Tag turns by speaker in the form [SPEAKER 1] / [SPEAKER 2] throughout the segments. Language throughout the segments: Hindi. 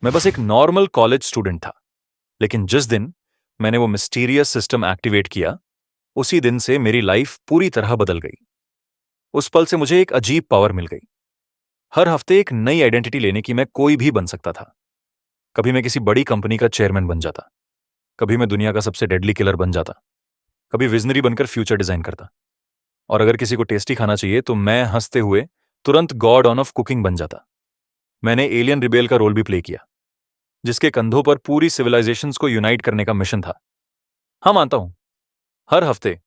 [SPEAKER 1] मैं बस एक नॉर्मल कॉलेज स्टूडेंट था, लेकिन जिस दिन मैंने वो मिस्टीरियस सिस्टम एक्टिवेट किया, उसी दिन से मेरी लाइफ पूरी तरह बदल गई। उस पल से मुझे एक अजीब पावर मिल गई। हर हफ्ते एक नई आइडेंटिटी लेने की मैं कोई भी बन सकता था। कभी मैं किसी बड़ी कंपनी का चेयरमैन बन जाता, कभी मैं दुनिया का सबसे डेडली किलर बन जाता, कभी विजनरी बनकर फ्यूचर डिजाइन करता, और अगर किसी को टेस्टी खाना चाहिए तो मैं हंसते हुए तुरंत गॉड ऑन ऑफ कुकिंग बन जाता। मैंने एलियन रिबेल का रोल भी प्ले किया, जिसके कंधों पर पूरी सिविलाइजेशंस को यूनाइट करने का मिशन था। हाँ, मानता हूं, हर हफ्ते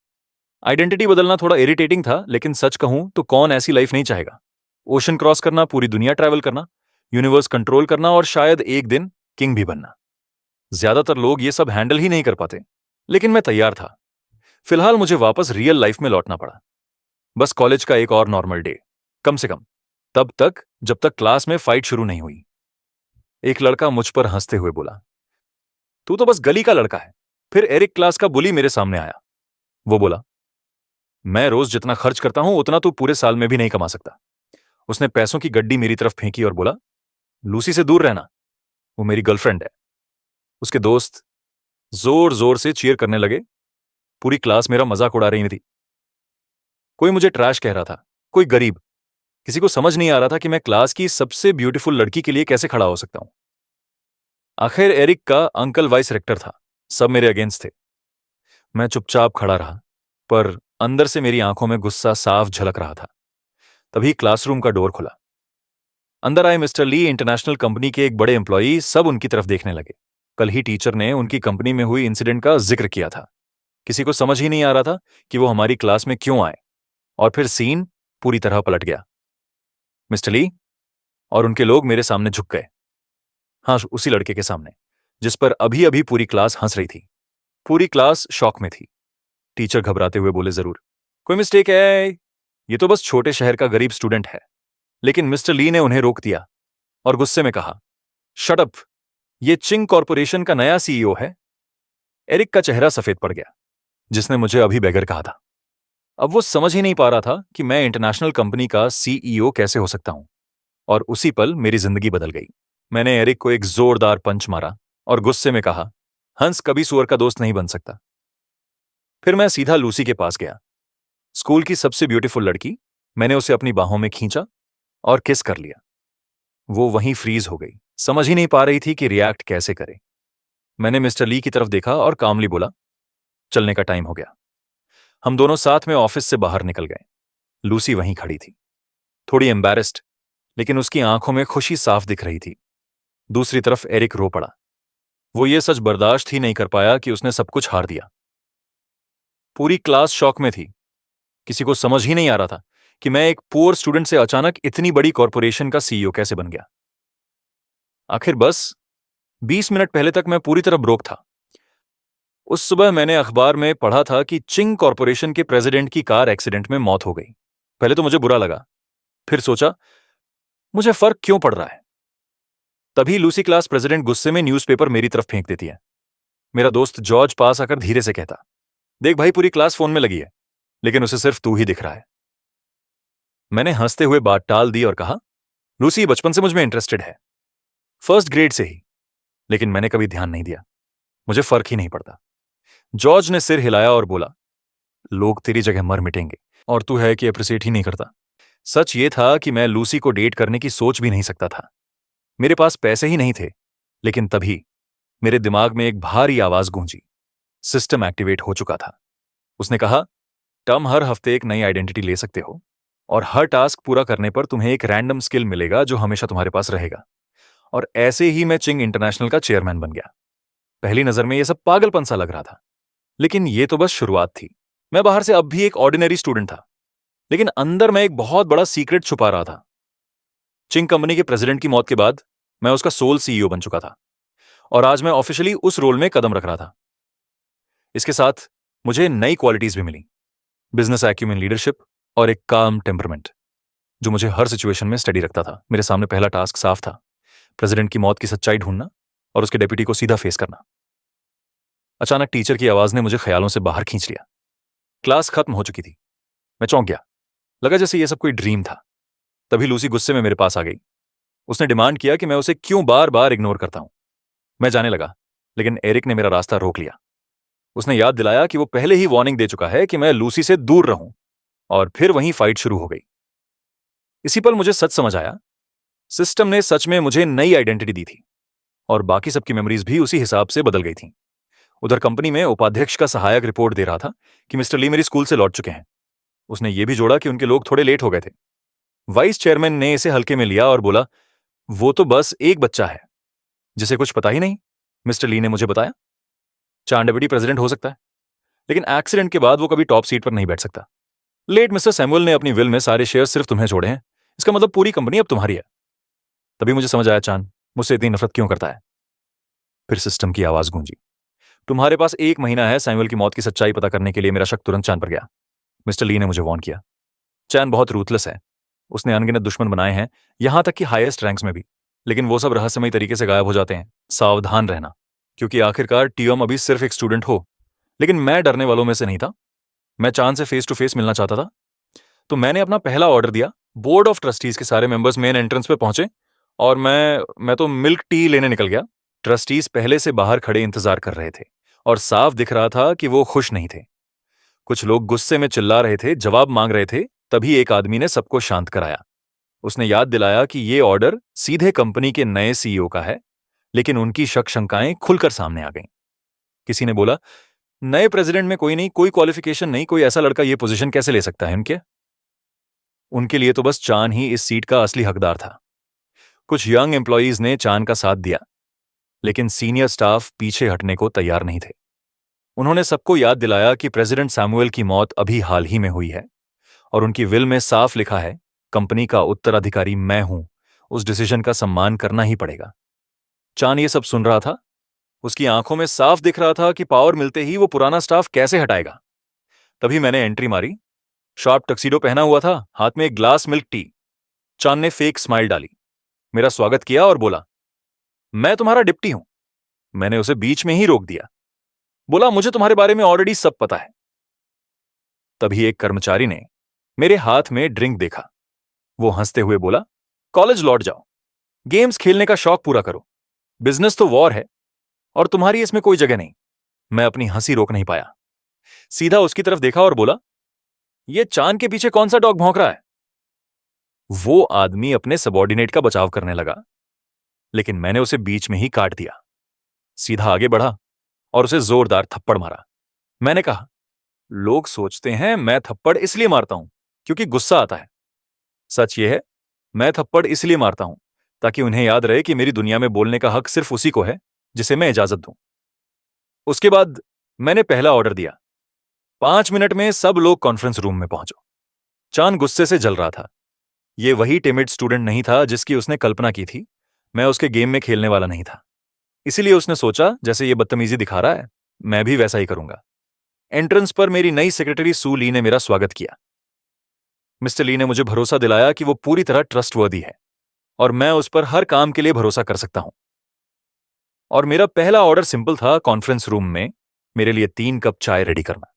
[SPEAKER 1] आइडेंटिटी बदलना थोड़ा इरिटेटिंग था, लेकिन सच कहूं तो कौन ऐसी लाइफ नहीं चाहेगा। ओशन क्रॉस करना, पूरी दुनिया ट्रैवल करना, यूनिवर्स कंट्रोल करना और शायद एक दिन किंग भी बनना। ज्यादातर लोग ये सब हैंडल ही नहीं कर पाते, लेकिन मैं तैयार था। फिलहाल मुझे वापस रियल लाइफ में लौटना पड़ा। बस कॉलेज का एक और नॉर्मल डे, कम से कम तब तक जब तक क्लास में फाइट शुरू नहीं हुई। एक लड़का मुझ पर हंसते हुए बोला, तू तो बस गली का लड़का है। फिर एरिक, क्लास का बुली, मेरे सामने आया। वो बोला, मैं रोज जितना खर्च करता हूं उतना तू पूरे साल में भी नहीं कमा सकता। उसने पैसों की गड्डी मेरी तरफ फेंकी और बोला, लूसी से दूर रहना, वो मेरी गर्लफ्रेंड है। उसके दोस्त जोर जोर से चीयर करने लगे। पूरी क्लास मेरा मजाक उड़ा रही थी। कोई मुझे ट्रैश कह रहा था, कोई गरीब। किसी को समझ नहीं आ रहा था कि मैं क्लास की सबसे ब्यूटीफुल लड़की के लिए कैसे खड़ा हो सकता हूं। आखिर एरिक का अंकल वाइस रेक्टर था। सब मेरे अगेंस्ट थे। मैं चुपचाप खड़ा रहा, पर अंदर से मेरी आंखों में गुस्सा साफ झलक रहा था। तभी क्लासरूम का डोर खुला। अंदर आए मिस्टर ली, इंटरनेशनल कंपनी के एक बड़े एम्प्लॉई। सब उनकी तरफ देखने लगे। कल ही टीचर ने उनकी कंपनी में हुई इंसिडेंट का जिक्र किया था। किसी को समझ ही नहीं आ रहा था कि वो हमारी क्लास में क्यों आए। और फिर सीन पूरी तरह पलट गया। मिस्टर ली और उनके लोग मेरे सामने झुक गए। हाँ, उसी लड़के के सामने जिस पर अभी अभी पूरी क्लास हंस रही थी। पूरी क्लास शॉक में थी। टीचर घबराते हुए बोले, जरूर कोई मिस्टेक है, ये तो बस छोटे शहर का गरीब स्टूडेंट है। लेकिन मिस्टर ली ने उन्हें रोक दिया और गुस्से में कहा, शट अप, ये चिंग कॉर्पोरेशन का नया सीईओ है। एरिक का चेहरा सफेद पड़ गया, जिसने मुझे अभी बेगर कहा था। अब वो समझ ही नहीं पा रहा था कि मैं इंटरनेशनल कंपनी का सीईओ कैसे हो सकता हूं। और उसी पल मेरी जिंदगी बदल गई। मैंने एरिक को एक जोरदार पंच मारा और गुस्से में कहा, हंस कभी सुअर का दोस्त नहीं बन सकता। फिर मैं सीधा लूसी के पास गया, स्कूल की सबसे ब्यूटीफुल लड़की। मैंने उसे अपनी बाहों में खींचा और किस कर लिया। वो वहीं फ्रीज हो गई, समझ ही नहीं पा रही थी कि रिएक्ट कैसे करे। मैंने मिस्टर ली की तरफ देखा और कामली बोला, चलने का टाइम हो गया। हम दोनों साथ में ऑफिस से बाहर निकल गए। लूसी वहीं खड़ी थी, थोड़ी एम्बैरेस्ड, लेकिन उसकी आंखों में खुशी साफ दिख रही थी। दूसरी तरफ एरिक रो पड़ा। वो ये सच बर्दाश्त ही नहीं कर पाया कि उसने सब कुछ हार दिया। पूरी क्लास शॉक में थी। किसी को समझ ही नहीं आ रहा था कि मैं एक पुअर स्टूडेंट से अचानक इतनी बड़ी कॉर्पोरेशन का सीईओ कैसे बन गया। आखिर बस 20 मिनट पहले तक मैं पूरी तरह ब्रोक था। उस सुबह मैंने अखबार में पढ़ा था कि चिंग कॉर्पोरेशन के प्रेसिडेंट की कार एक्सीडेंट में मौत हो गई। पहले तो मुझे बुरा लगा, फिर सोचा, मुझे फर्क क्यों पड़ रहा है। तभी लूसी, क्लास प्रेसिडेंट, गुस्से में न्यूज़पेपर मेरी तरफ फेंक देती है। मेरा दोस्त जॉर्ज पास आकर धीरे से कहता, देख भाई, पूरी क्लास फोन में लगी है, लेकिन उसे सिर्फ तू ही दिख रहा है। मैंने हंसते हुए बात टाल दी और कहा, लूसी बचपन से मुझ में इंटरेस्टेड है, फर्स्ट ग्रेड से ही, लेकिन मैंने कभी ध्यान नहीं दिया। मुझे फर्क ही नहीं पड़ता। जॉर्ज ने सिर हिलाया और बोला, लोग तेरी जगह मर मिटेंगे और तू है कि अप्रिशिएट ही नहीं करता। सच ये था कि मैं लूसी को डेट करने की सोच भी नहीं सकता था। मेरे पास पैसे ही नहीं थे। लेकिन तभी मेरे दिमाग में एक भारी आवाज गूंजी। सिस्टम एक्टिवेट हो चुका था। उसने कहा, तुम हर हफ्ते एक नई आइडेंटिटी ले सकते हो और हर टास्क पूरा करने पर तुम्हें एक रैंडम स्किल मिलेगा जो हमेशा तुम्हारे पास रहेगा। और ऐसे ही मैं चिंग इंटरनेशनल का चेयरमैन बन गया। पहली नजर में यह सब पागलपन सा लग रहा था, लेकिन यह तो बस शुरुआत थी। मैं बाहर से अब भी एक ऑर्डिनरी स्टूडेंट था, लेकिन अंदर मैं एक बहुत बड़ा सीक्रेट छुपा रहा था। चिंग कंपनी के प्रेसिडेंट की मौत के बाद मैं उसका सोल सीईओ बन चुका था और आज मैं ऑफिशियली उस रोल में कदम रख रहा था। इसके साथ मुझे नई क्वालिटीज भी मिली, बिजनेस एक्यूमेन, लीडरशिप और एक काम टेम्परमेंट जो मुझे हर सिचुएशन में स्टडी रखता था। मेरे सामने पहला टास्क साफ था, प्रेसिडेंट की मौत की सच्चाई ढूंढना और उसके डेप्यूटी को सीधा फेस करना। अचानक टीचर की आवाज ने मुझे ख्यालों से बाहर खींच लिया। क्लास खत्म हो चुकी थी। मैं चौंक गया, लगा जैसे यह सब कोई ड्रीम था। तभी लूसी गुस्से में मेरे पास आ गई। उसने डिमांड किया कि मैं उसे क्यों बार बार इग्नोर करता हूं। मैं जाने लगा, लेकिन एरिक ने मेरा रास्ता रोक लिया। उसने याद दिलाया कि वो पहले ही वार्निंग दे चुका है कि मैं लूसी से दूर रहूं, और फिर वहीं फाइट शुरू हो गई। इसी पल मुझे सच समझ आया, सिस्टम ने सच में मुझे नई आइडेंटिटी दी थी, और बाकी सबकी मेमोरीज भी उसी हिसाब से बदल गई थीं। उधर कंपनी में उपाध्यक्ष का सहायक रिपोर्ट दे रहा था कि मिस्टर ली मेरी स्कूल से लौट चुके हैं। उसने ये भी जोड़ा कि उनके लोग थोड़े लेट हो गए थे। वाइस चेयरमैन ने इसे हल्के में लिया और बोला, वो तो बस एक बच्चा है जिसे कुछ पता ही नहीं। मिस्टर ली ने मुझे बताया, चांड डेप्यूटी प्रेसिडेंट हो सकता है, लेकिन एक्सीडेंट के बाद वो कभी टॉप सीट पर नहीं बैठ सकता। लेट मिस्टर सैमुअल ने अपनी विल में सारे शेयर सिर्फ तुम्हें जोड़े हैं, इसका मतलब पूरी कंपनी अब तुम्हारी है। तभी मुझे समझ आया चांद मुझसे इतनी नफरत क्यों करता है। फिर सिस्टम की आवाज गूंजी, तुम्हारे पास 1 महीना है सैमुअल की मौत की सच्चाई पता करने के लिए। मेरा शक तुरंत चांद पर गया। मिस्टर ली ने मुझे वार्न किया, चैन बहुत रूथलेस है, उसने अनगिनत दुश्मन बनाए हैं, यहां तक कि हाईएस्ट रैंक्स में भी, लेकिन वो सब रहस्यमयी तरीके से गायब हो जाते हैं। सावधान रहना, क्योंकि आखिरकार टीएम अभी सिर्फ एक स्टूडेंट हो। लेकिन मैं डरने वालों में से नहीं था। मैं चांद से फेस टू फेस मिलना चाहता था, तो मैंने अपना पहला ऑर्डर दिया। बोर्ड ऑफ ट्रस्टीज के सारे मेंबर्स मेन एंट्रेंस पे पहुंचे, और मैं तो मिल्क टी लेने निकल गया। ट्रस्टीज पहले से बाहर खड़े इंतजार कर रहे थे, और साफ दिख रहा था कि वो खुश नहीं थे। कुछ लोग गुस्से में चिल्ला रहे थे, जवाब मांग रहे थे। तभी एक आदमी ने सबको शांत कराया। उसने याद दिलाया कि ये ऑर्डर सीधे कंपनी के नए सीईओ का है, लेकिन उनकी शक शंकाएं खुलकर सामने आ गईं। किसी ने बोला, नए प्रेसिडेंट में कोई नहीं, कोई क्वालिफिकेशन नहीं, कोई ऐसा लड़का ये पोजीशन कैसे ले सकता है उनके लिए तो बस चान ही इस सीट का असली हकदार था। कुछ यंग एम्प्लॉयज ने चान का साथ दिया, लेकिन सीनियर स्टाफ पीछे हटने को तैयार नहीं थे। उन्होंने सबको याद दिलाया कि प्रेसिडेंट सैमुअल की मौत अभी हाल ही में हुई है, और उनकी विल में साफ लिखा है, कंपनी का उत्तराधिकारी मैं हूं, उस डिसीजन का सम्मान करना ही पड़ेगा। चान ये सब सुन रहा था। उसकी आंखों में साफ दिख रहा था कि पावर मिलते ही वो पुराना स्टाफ कैसे हटाएगा। तभी मैंने एंट्री मारी। शार्प टक्सीडो पहना हुआ था, हाथ में एक ग्लास मिल्क टी। चान ने फेक स्माइल डाली, मेरा स्वागत किया और बोला, मैं तुम्हारा डिप्टी हूं। मैंने उसे बीच में ही रोक दिया, बोला, मुझे तुम्हारे बारे में ऑलरेडी सब पता है। तभी एक कर्मचारी ने मेरे हाथ में ड्रिंक देखा। वो हंसते हुए बोला, कॉलेज लौट जाओ, गेम्स खेलने का शौक पूरा करो, बिजनेस तो वॉर है और तुम्हारी इसमें कोई जगह नहीं। मैं अपनी हंसी रोक नहीं पाया, सीधा उसकी तरफ देखा और बोला, ये चांद के पीछे कौन सा डॉग भौंक रहा है। वो आदमी अपने सबॉर्डिनेट का बचाव करने लगा, लेकिन मैंने उसे बीच में ही काट दिया। सीधा आगे बढ़ा और उसे जोरदार थप्पड़ मारा। मैंने कहा, लोग सोचते हैं मैं थप्पड़ इसलिए मारता हूं क्योंकि गुस्सा आता है। सच ये है, मैं थप्पड़ इसलिए मारता हूं ताकि उन्हें याद रहे कि मेरी दुनिया में बोलने का हक सिर्फ उसी को है जिसे मैं इजाजत दूं। उसके बाद मैंने पहला ऑर्डर दिया, 5 मिनट में सब लोग कॉन्फ्रेंस रूम में पहुंचो। चांद गुस्से से जल रहा था। ये वही टिमिड स्टूडेंट नहीं था जिसकी उसने कल्पना की थी। मैं उसके गेम में खेलने वाला नहीं था, इसीलिए उसने सोचा जैसे ये बदतमीजी दिखा रहा है, मैं भी वैसा ही करूंगा। एंट्रेंस पर मेरी नई सेक्रेटरी सू ली ने मेरा स्वागत किया। मिस्टर ली ने मुझे भरोसा दिलाया कि वो पूरी तरह ट्रस्टवर्दी है और मैं उस पर हर काम के लिए भरोसा कर सकता हूं। और मेरा पहला ऑर्डर सिंपल था, कॉन्फ्रेंस रूम में मेरे लिए 3 कप चाय रेडी करना।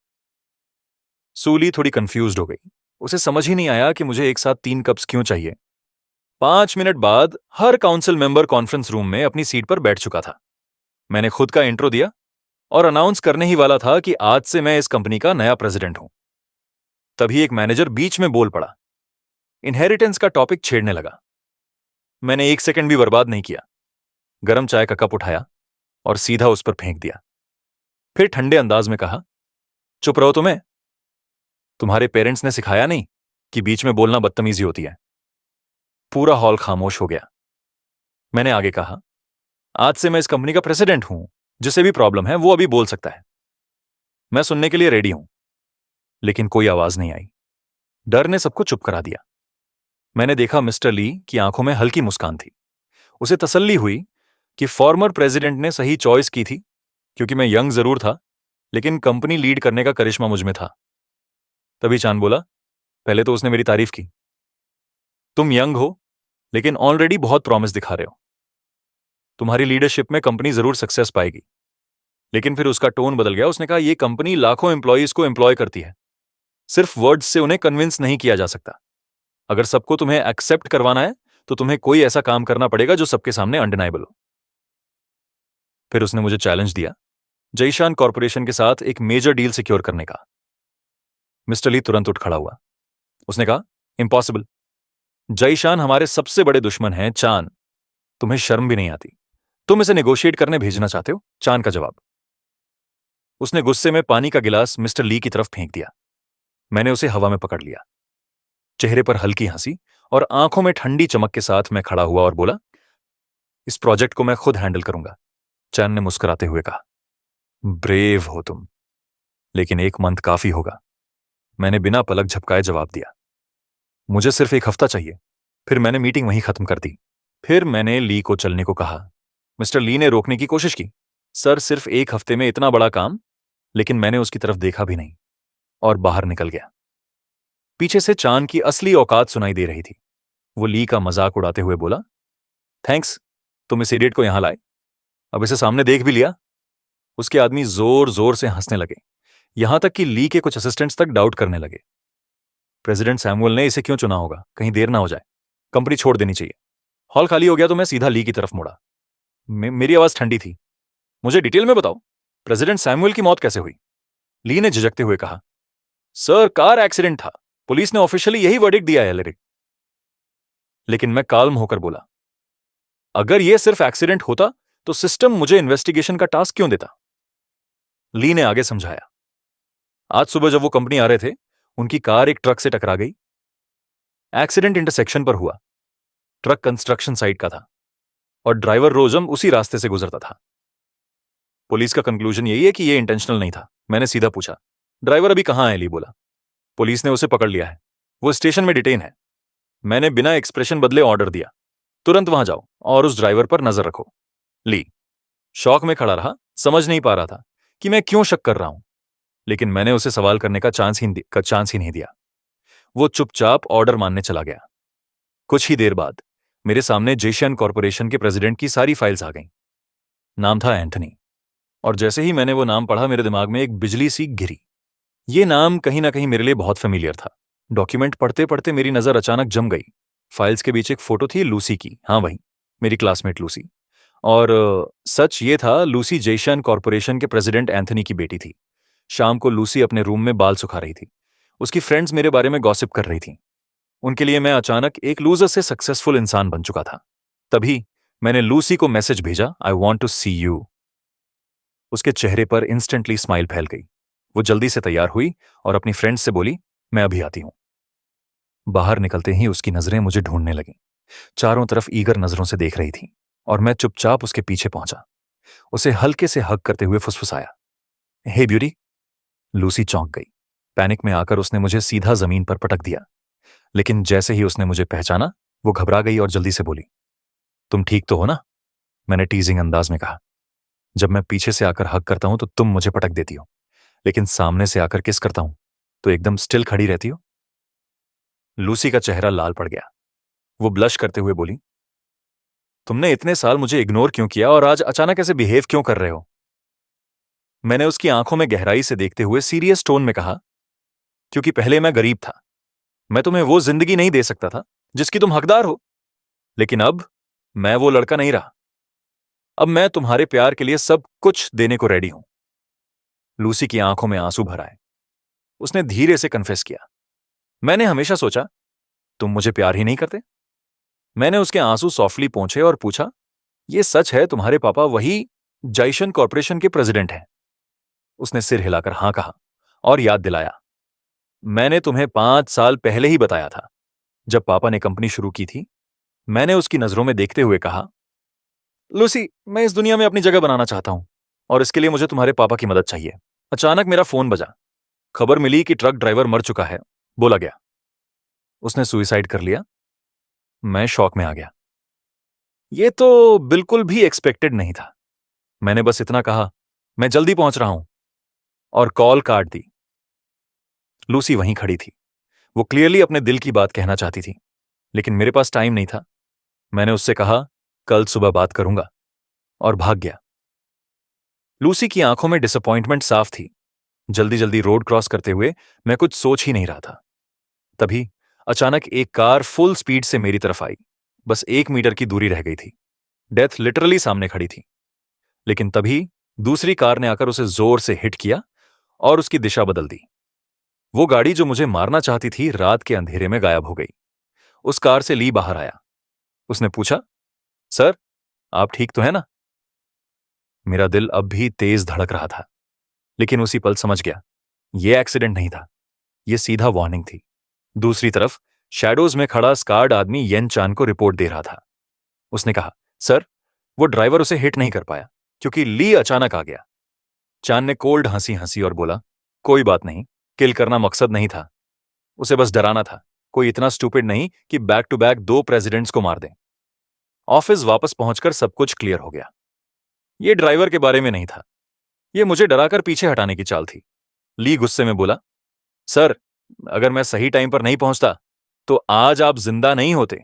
[SPEAKER 1] सू ली थोड़ी कंफ्यूज्ड हो गई। उसे समझ ही नहीं आया कि मुझे एक साथ 3 कप्स क्यों चाहिए। 5 मिनट बाद हर काउंसिल मेंबर कॉन्फ्रेंस रूम में अपनी सीट पर बैठ चुका था। मैंने खुद का इंट्रो दिया और अनाउंस करने ही वाला था कि आज से मैं इस कंपनी का नया प्रेसिडेंट हूं। तभी एक मैनेजर बीच में बोल पड़ा, इनहेरिटेंस का टॉपिक छेड़ने लगा। मैंने 1 सेकंड भी बर्बाद नहीं किया, गरम चाय का कप उठाया और सीधा उस पर फेंक दिया। फिर ठंडे अंदाज में कहा, चुप रहो तुम्हारे पेरेंट्स ने सिखाया नहीं कि बीच में बोलना बदतमीजी होती है। पूरा हॉल खामोश हो गया। मैंने आगे कहा, आज से मैं इस कंपनी का प्रेसिडेंट हूं, जिसे भी प्रॉब्लम है वो अभी बोल सकता है। मैं सुनने के लिए रेडी हूं। लेकिन कोई आवाज नहीं आई। डर ने सबको चुप करा दिया। मैंने देखा मिस्टर ली की आंखों में हल्की मुस्कान थी। उसे तसल्ली हुई कि फॉर्मर प्रेसिडेंट ने सही चॉइस की थी, क्योंकि मैं यंग जरूर था, लेकिन कंपनी लीड करने का करिश्मा मुझ में था। तभी चांद बोला, पहले तो उसने मेरी तारीफ की, तुम यंग हो लेकिन ऑलरेडी बहुत प्रॉमिस दिखा रहे हो, तुम्हारी लीडरशिप में कंपनी जरूर सक्सेस पाएगी। लेकिन फिर उसका टोन बदल गया। उसने कहा, यह कंपनी लाखों एम्प्लॉयज को एम्प्लॉय करती है, सिर्फ वर्ड्स से उन्हें कन्विंस नहीं किया जा सकता। अगर सबको तुम्हें एक्सेप्ट करवाना है तो तुम्हें कोई ऐसा काम करना पड़ेगा जो सबके सामने अनडिनाइबल हो। फिर उसने मुझे चैलेंज दिया जयशान कॉरपोरेशन के साथ एक मेजर डील सिक्योर करने का। मिस्टर ली तुरंत उठ खड़ा हुआ। उसने कहा, इम्पॉसिबल। जयशान हमारे सबसे बड़े दुश्मन हैं, चान। तुम्हें शर्म भी नहीं आती? तुम इसे नेगोशिएट करने भेजना चाहते हो? चान का जवाब। उसने गुस्से में पानी का गिलास मिस्टर ली की तरफ फेंक दिया। मैंने उसे हवा में पकड़ लिया। चेहरे पर हल्की हंसी और आंखों में ठंडी चमक के साथ मैं खड़ा हुआ और बोला, इस प्रोजेक्ट को मैं खुद हैंडल करूंगा। चान ने मुस्कुराते हुए कहा, ब्रेव हो तुम, लेकिन एक मंथ काफी होगा। मैंने बिना पलक झपकाए जवाब दिया, मुझे सिर्फ एक हफ्ता चाहिए। फिर मैंने मीटिंग वहीं खत्म कर दी। फिर मैंने ली को चलने को कहा। मिस्टर ली ने रोकने की कोशिश की। सर, सिर्फ एक हफ्ते में इतना बड़ा काम? लेकिन मैंने उसकी तरफ देखा भी नहीं और बाहर निकल गया। पीछे से चांद की असली औकात सुनाई दे रही थी। वो ली का मजाक उड़ाते हुए बोला, थैंक्स, तुम इस इडियट को यहां लाए। अब इसे सामने देख भी लिया। उसके आदमी जोर जोर से हंसने लगे, यहां तक कि ली के कुछ असिस्टेंट्स तक डाउट करने लगे। प्रेसिडेंट सैमुअल ने इसे क्यों चुना होगा? कहीं देर ना हो जाए, कंपनी छोड़ देनी चाहिए। हॉल खाली हो गया तो मैं सीधा ली की तरफ मुड़ा। मेरी आवाज ठंडी थी। मुझे डिटेल में बताओ, प्रेसिडेंट सैमुअल की मौत कैसे हुई? ली ने झिझकते हुए कहा, सर, कार एक्सीडेंट था। पुलिस ने ऑफिशियली यही वर्डिक्ट दिया है, लिरिक। लेकिन मैं काल्म होकर बोला, अगर यह सिर्फ एक्सीडेंट होता तो सिस्टम मुझे इन्वेस्टिगेशन का टास्क क्यों देता? ली ने आगे समझाया, आज सुबह जब वो कंपनी आ रहे थे, उनकी कार एक ट्रक से टकरा गई। एक्सीडेंट इंटरसेक्शन पर हुआ। ट्रक कंस्ट्रक्शन साइट का था और ड्राइवर रोजम उसी रास्ते से गुजरता था। पुलिस का कंक्लूजन यही है कि यह इंटेंशनल नहीं था। मैंने सीधा पूछा, ड्राइवर अभी कहां है? ली बोला, पुलिस ने उसे पकड़ लिया है, वो स्टेशन में डिटेन है। मैंने बिना एक्सप्रेशन बदले ऑर्डर दिया, तुरंत वहां जाओ और उस ड्राइवर पर नजर रखो। ली शौक में खड़ा रहा, समझ नहीं पा रहा था कि मैं क्यों शक कर रहा हूं, लेकिन मैंने उसे सवाल करने का चांस ही नहीं दिया। वो चुपचाप ऑर्डर मानने चला गया। कुछ ही देर बाद मेरे सामने जेशियन कॉरपोरेशन के प्रेसिडेंट की सारी फाइल्स आ गईं। नाम था एंथनी, और जैसे ही मैंने वो नाम पढ़ा, मेरे दिमाग में एक बिजली सी गिरी। ये नाम कहीं ना कहीं मेरे लिए बहुत फेमिलियर था। डॉक्यूमेंट पढ़ते पढ़ते मेरी नजर अचानक जम गई। फाइल्स के बीच एक फोटो थी लूसी की। हाँ, वही मेरी क्लासमेट लूसी। और सच ये था, लूसी जेशियन कॉरपोरेशन के प्रेसिडेंट एंथनी की बेटी थी। शाम को लूसी अपने रूम में बाल सुखा रही थी। उसकी फ्रेंड्स मेरे बारे में गॉसिप कर रही थीं। उनके लिए मैं अचानक एक लूजर से सक्सेसफुल इंसान बन चुका था। तभी मैंने लूसी को मैसेज भेजा, I want to see you. उसके चेहरे पर इंस्टेंटली स्माइल फैल गई। वो जल्दी से तैयार हुई और अपनी फ्रेंड्स से बोली, मैं अभी आती हूं। बाहर निकलते ही उसकी नजरें मुझे ढूंढने लगीं। चारों तरफ ईगर नजरों से देख रही थी और मैं चुपचाप उसके पीछे पहुंचा। उसे हल्के से हग करते हुए फुसफुसाया, हे ब्यूटी। लूसी चौंक गई। पैनिक में आकर उसने मुझे सीधा जमीन पर पटक दिया। लेकिन जैसे ही उसने मुझे पहचाना, वो घबरा गई और जल्दी से बोली, तुम ठीक तो हो ना? मैंने टीजिंग अंदाज में कहा, जब मैं पीछे से आकर हग करता हूं तो तुम मुझे पटक देती हो, लेकिन सामने से आकर किस करता हूं तो एकदम स्टिल खड़ी रहती हो। लूसी का चेहरा लाल पड़ गया। वो ब्लश करते हुए बोली, तुमने इतने साल मुझे इग्नोर क्यों किया और आज अचानक ऐसे बिहेव क्यों कर रहे हो? मैंने उसकी आंखों में गहराई से देखते हुए सीरियस टोन में कहा, क्योंकि पहले मैं गरीब था। मैं तुम्हें वो जिंदगी नहीं दे सकता था जिसकी तुम हकदार हो। लेकिन अब मैं वो लड़का नहीं रहा। अब मैं तुम्हारे प्यार के लिए सब कुछ देने को रेडी हूं। लूसी की आंखों में आंसू भर आए। उसने धीरे से कन्फेस किया, मैंने हमेशा सोचा तुम मुझे प्यार ही नहीं करते। मैंने उसके आंसू सॉफ्टली पोंछे और पूछा, यह सच है तुम्हारे पापा वही जाइशन कॉरपोरेशन के प्रेसिडेंट हैं? उसने सिर हिलाकर हां कहा और याद दिलाया, मैंने तुम्हें 5 साल पहले ही बताया था। जब पापा ने कंपनी शुरू की थी। मैंने उसकी नजरों में देखते हुए कहा, लूसी, मैं इस दुनिया में अपनी जगह बनाना चाहता हूं और इसके लिए मुझे तुम्हारे पापा की मदद चाहिए। अचानक मेरा फोन बजा। खबर मिली कि ट्रक ड्राइवर मर चुका है। बोला गया उसने सुसाइड कर लिया। मैं शॉक में आ गया। यह तो बिल्कुल भी एक्सपेक्टेड नहीं था। मैंने बस इतना कहा, मैं जल्दी पहुंच रहा हूं, और कॉल काट दी। लूसी वहीं खड़ी थी। वो क्लियरली अपने दिल की बात कहना चाहती थी, लेकिन मेरे पास टाइम नहीं था। मैंने उससे कहा, कल सुबह बात करूंगा, और भाग गया। लूसी की आंखों में डिसअपॉइंटमेंट साफ थी। जल्दी जल्दी रोड क्रॉस करते हुए मैं कुछ सोच ही नहीं रहा था। तभी अचानक एक कार फुल स्पीड से मेरी तरफ आई। बस 1 मीटर की दूरी रह गई थी। डेथ लिटरली सामने खड़ी थी। लेकिन तभी दूसरी कार ने आकर उसे जोर से हिट किया और उसकी दिशा बदल दी। वो गाड़ी जो मुझे मारना चाहती थी रात के अंधेरे में गायब हो गई। उस कार से ली बाहर आया। उसने पूछा, सर, आप ठीक तो है ना? मेरा दिल अब भी तेज धड़क रहा था, लेकिन उसी पल समझ गया, यह एक्सीडेंट नहीं था, यह सीधा वार्निंग थी। दूसरी तरफ शैडोज में खड़ा स्कार्ड आदमी येन चान को रिपोर्ट दे रहा था। उसने कहा, सर, वो ड्राइवर उसे हिट नहीं कर पाया क्योंकि ली अचानक आ गया। चान ने कोल्ड हंसी हंसी और बोला, कोई बात नहीं, किल करना मकसद नहीं था, उसे बस डराना था। कोई इतना स्टूपिड नहीं कि बैक टू बैक 2 प्रेसिडेंट्स को मार दें। ऑफिस वापस पहुंचकर सब कुछ क्लियर हो गया। यह ड्राइवर के बारे में नहीं था, यह मुझे डराकर पीछे हटाने की चाल थी। ली गुस्से में बोला, सर, अगर मैं सही टाइम पर नहीं पहुंचता तो आज आप जिंदा नहीं होते।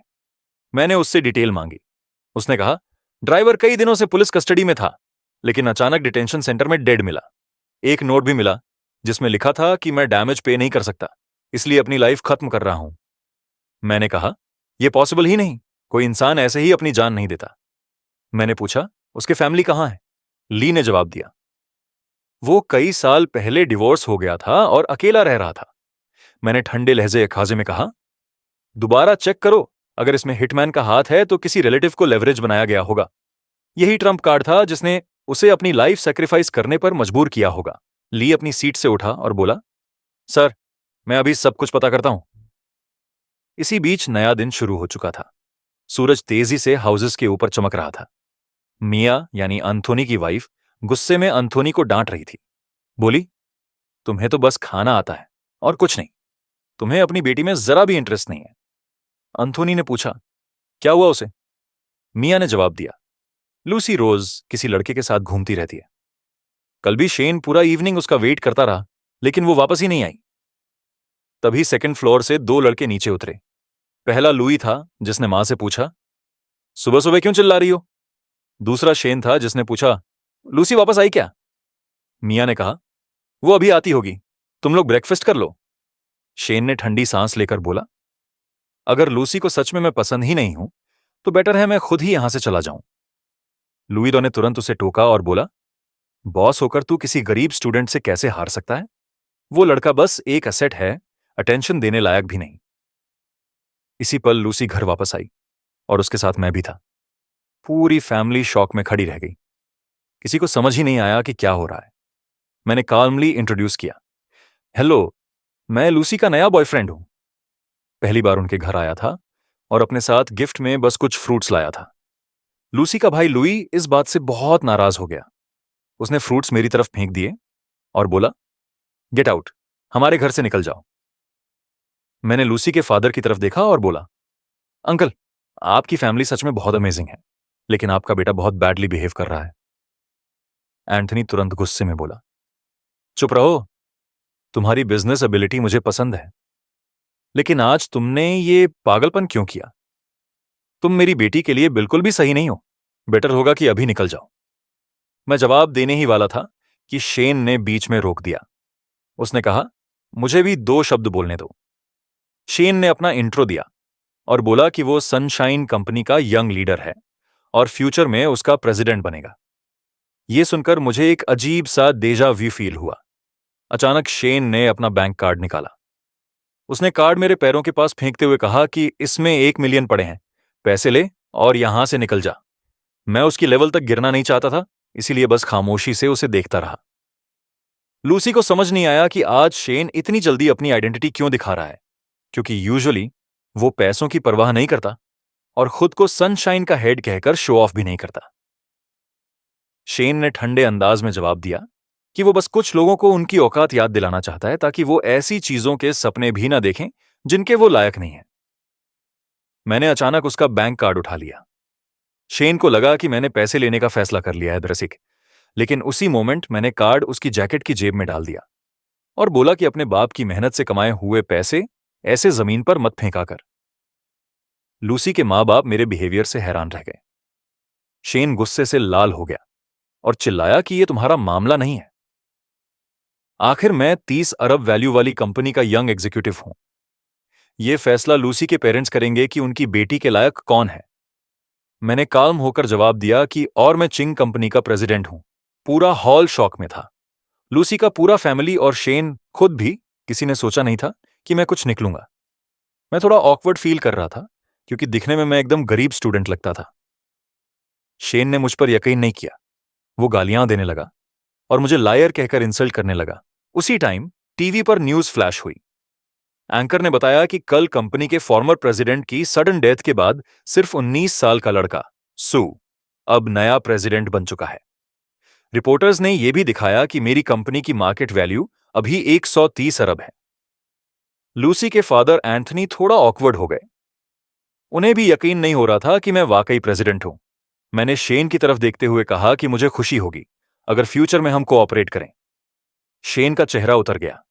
[SPEAKER 1] मैंने उससे डिटेल मांगी। उसने कहा, ड्राइवर कई दिनों से पुलिस कस्टडी में था, लेकिन अचानक डिटेंशन सेंटर में डेड मिला। एक नोट भी मिला जिसमें लिखा था कि मैं डैमेज पे नहीं कर सकता, इसलिए अपनी लाइफ खत्म कर रहा हूं। मैंने कहा, यह पॉसिबल ही नहीं, कोई इंसान ऐसे ही अपनी जान नहीं देता। मैंने पूछा, उसके फैमिली कहां है? ली ने जवाब दिया, वो कई साल पहले डिवोर्स हो गया था और अकेला रह रहा था। मैंने ठंडे लहजे खाजे में कहा, दोबारा चेक करो, अगर इसमें हिटमैन का हाथ है तो किसी रिलेटिव को लेवरेज बनाया गया होगा। यही ट्रम्प कार्ड था जिसने उसे अपनी लाइफ सैक्रिफाइस करने पर मजबूर किया होगा। ली अपनी सीट से उठा और बोला, सर, मैं अभी सब कुछ पता करता हूं। इसी बीच नया दिन शुरू हो चुका था। सूरज तेजी से हाउसेस के ऊपर चमक रहा था। मिया यानी अंथोनी की वाइफ गुस्से में अंथोनी को डांट रही थी। बोली, तुम्हें तो बस खाना आता है और कुछ नहीं, तुम्हें अपनी बेटी में जरा भी इंटरेस्ट नहीं है। अंथोनी ने पूछा, क्या हुआ उसे? मिया ने जवाब दिया, लूसी रोज किसी लड़के के साथ घूमती रहती है। कल भी शेन पूरा इवनिंग उसका वेट करता रहा, लेकिन वो वापस ही नहीं आई। तभी सेकंड फ्लोर से 2 लड़के नीचे उतरे। पहला लुई था जिसने मां से पूछा, सुबह सुबह क्यों चिल्ला रही हो? दूसरा शेन था जिसने पूछा, लूसी वापस आई क्या? मिया ने कहा, वो अभी आती होगी, तुम लोग ब्रेकफास्ट कर लो। शेन ने ठंडी सांस लेकर बोला, अगर लूसी को सच में मैं पसंद ही नहीं हूं तो बेटर है मैं खुद ही यहां से चला जाऊं। लुइडो ने तुरंत उसे टोका और बोला, बॉस होकर तू किसी गरीब स्टूडेंट से कैसे हार सकता है? वो लड़का बस एक असेट है, अटेंशन देने लायक भी नहीं। इसी पल लूसी घर वापस आई और उसके साथ मैं भी था। पूरी फैमिली शॉक में खड़ी रह गई। किसी को समझ ही नहीं आया कि क्या हो रहा है। मैंने काल्मली इंट्रोड्यूस किया, हेलो, मैं लूसी का नया बॉयफ्रेंड हूं। पहली बार उनके घर आया था और अपने साथ गिफ्ट में बस कुछ फ्रूट्स लाया था। लूसी का भाई लुई इस बात से बहुत नाराज हो गया। उसने फ्रूट्स मेरी तरफ फेंक दिए और बोला, गेट आउट, हमारे घर से निकल जाओ। मैंने लूसी के फादर की तरफ देखा और बोला, अंकल, आपकी फैमिली सच में बहुत अमेजिंग है, लेकिन आपका बेटा बहुत बैडली बिहेव कर रहा है। एंथनी तुरंत गुस्से में बोला, चुप रहो, तुम्हारी बिजनेस एबिलिटी मुझे पसंद है, लेकिन आज तुमने ये पागलपन क्यों किया? तुम मेरी बेटी के लिए बिल्कुल भी सही नहीं हो। बेटर होगा कि अभी निकल जाओ। मैं जवाब देने ही वाला था कि शेन ने बीच में रोक दिया। उसने कहा, मुझे भी 2 शब्द बोलने दो। शेन ने अपना इंट्रो दिया और बोला कि वो सनशाइन कंपनी का यंग लीडर है और फ्यूचर में उसका प्रेसिडेंट बनेगा। यह सुनकर मुझे एक अजीब सा डेजा व्यू फील हुआ। अचानक शेन ने अपना बैंक कार्ड निकाला। उसने कार्ड मेरे पैरों के पास फेंकते हुए कहा कि इसमें 1 मिलियन पड़े हैं, पैसे ले और यहां से निकल जा। मैं उसकी लेवल तक गिरना नहीं चाहता था, इसीलिए बस खामोशी से उसे देखता रहा। लूसी को समझ नहीं आया कि आज शेन इतनी जल्दी अपनी आइडेंटिटी क्यों दिखा रहा है, क्योंकि यूजुअली वो पैसों की परवाह नहीं करता और खुद को सनशाइन का हेड कहकर शो ऑफ भी नहीं करता। शेन ने ठंडे अंदाज में जवाब दिया कि वो बस कुछ लोगों को उनकी औकात याद दिलाना चाहता है ताकि वो ऐसी चीजों के सपने भी ना देखें जिनके वो लायक नहीं है। मैंने अचानक उसका बैंक कार्ड उठा लिया। शेन को लगा कि मैंने पैसे लेने का फैसला कर लिया है दरअसल, लेकिन उसी मोमेंट मैंने कार्ड उसकी जैकेट की जेब में डाल दिया और बोला कि अपने बाप की मेहनत से कमाए हुए पैसे ऐसे जमीन पर मत फेंका कर। लूसी के मां बाप मेरे बिहेवियर से हैरान रह गए। शेन गुस्से से लाल हो गया और चिल्लाया कि यह तुम्हारा मामला नहीं है। आखिर मैं 30 अरब वैल्यू वाली कंपनी का यंग एग्जीक्यूटिव हूं। यह फैसला लूसी के पेरेंट्स करेंगे कि उनकी बेटी के लायक कौन है, मैंने काम होकर जवाब दिया कि और मैं चिंग कंपनी का प्रेसिडेंट हूं। पूरा हॉल शॉक में था। लूसी का पूरा फैमिली और शेन खुद भी। किसी ने सोचा नहीं था कि मैं कुछ निकलूंगा। मैं थोड़ा ऑकवर्ड फील कर रहा था क्योंकि दिखने में मैं एकदम गरीब स्टूडेंट लगता था। शेन ने मुझ पर यकीन नहीं किया। वो गालियां देने लगा और मुझे लायर कहकर इंसल्ट करने लगा। उसी टाइम टीवी पर न्यूज फ्लैश हुई। एंकर ने बताया कि कल कंपनी के फॉर्मर प्रेसिडेंट की सडन डेथ के बाद सिर्फ 19 साल का लड़का सू अब नया प्रेसिडेंट बन चुका है। रिपोर्टर्स ने यह भी दिखाया कि मेरी कंपनी की मार्केट वैल्यू अभी 130 अरब है। लूसी के फादर एंथनी थोड़ा ऑकवर्ड हो गए। उन्हें भी यकीन नहीं हो रहा था कि मैं वाकई प्रेसिडेंट हूं। मैंने शेन की तरफ देखते हुए कहा कि मुझे खुशी होगी अगर फ्यूचर में हम कोऑपरेट करें। शेन का चेहरा उतर गया।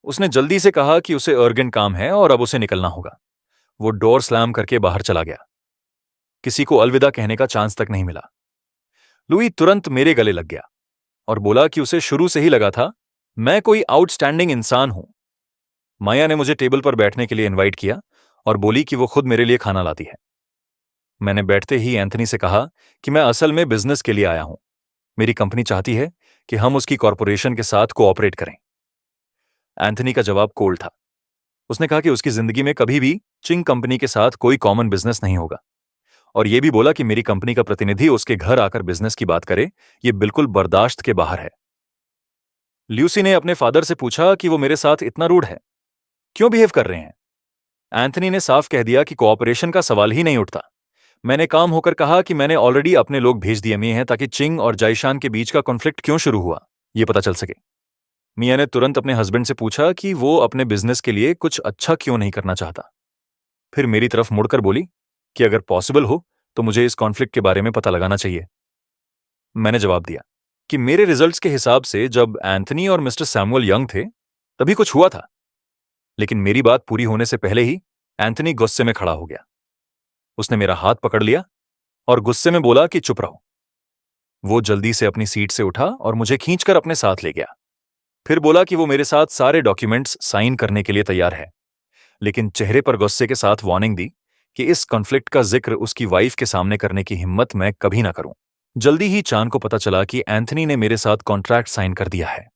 [SPEAKER 1] उसने जल्दी से कहा कि उसे अर्जेंट काम है और अब उसे निकलना होगा। वो डोर स्लैम करके बाहर चला गया। किसी को अलविदा कहने का चांस तक नहीं मिला। लुई तुरंत मेरे गले लग गया और बोला कि उसे शुरू से ही लगा था मैं कोई आउटस्टैंडिंग इंसान हूं। माया ने मुझे टेबल पर बैठने के लिए इनवाइट किया और बोली कि वो खुद मेरे लिए खाना लाती है। मैंने बैठते ही एंथनी से कहा कि मैं असल में बिजनेस के लिए आया हूं। मेरी कंपनी चाहती है कि हम उसकी कॉरपोरेशन के साथ कोऑपरेट करें। एंथनी का जवाब कोल्ड था। उसने कहा कि उसकी जिंदगी में कभी भी चिंग कंपनी के साथ कोई कॉमन बिजनेस नहीं होगा और यह भी बोला कि मेरी कंपनी का प्रतिनिधि उसके घर आकर बिजनेस की बात करे, यह बिल्कुल बर्दाश्त के बाहर है। ल्यूसी ने अपने फादर से पूछा कि वो मेरे साथ इतना रूड है, क्यों बिहेव कर रहे हैं। एंथनी ने साफ कह दिया कि कोऑपरेशन का सवाल ही नहीं उठता। मैंने काम होकर कहा कि मैंने ऑलरेडी अपने लोग भेज दिए मिए हैं ताकि चिंग और जाइशान के बीच का कॉन्फ्लिक्ट क्यों शुरू हुआ यह पता चल सके। मिया ने तुरंत अपने हस्बैंड से पूछा कि वो अपने बिजनेस के लिए कुछ अच्छा क्यों नहीं करना चाहता। फिर मेरी तरफ मुड़कर बोली कि अगर पॉसिबल हो तो मुझे इस कॉन्फ्लिक्ट के बारे में पता लगाना चाहिए। मैंने जवाब दिया कि मेरे रिजल्ट्स के हिसाब से जब एंथनी और मिस्टर सैमुअल यंग थे तभी कुछ हुआ था। लेकिन मेरी बात पूरी होने से पहले ही एंथनी गुस्से में खड़ा हो गया। उसने मेरा हाथ पकड़ लिया और गुस्से में बोला कि चुप रहो। वो जल्दी से अपनी सीट से उठा और मुझे खींचकर अपने साथ ले गया। फिर बोला कि वो मेरे साथ सारे डॉक्यूमेंट्स साइन करने के लिए तैयार है, लेकिन चेहरे पर गुस्से के साथ वार्निंग दी कि इस कॉन्फ्लिक्ट का जिक्र उसकी वाइफ के सामने करने की हिम्मत मैं कभी ना करूं। जल्दी ही चान को पता चला कि एंथनी ने मेरे साथ कॉन्ट्रैक्ट साइन कर दिया है।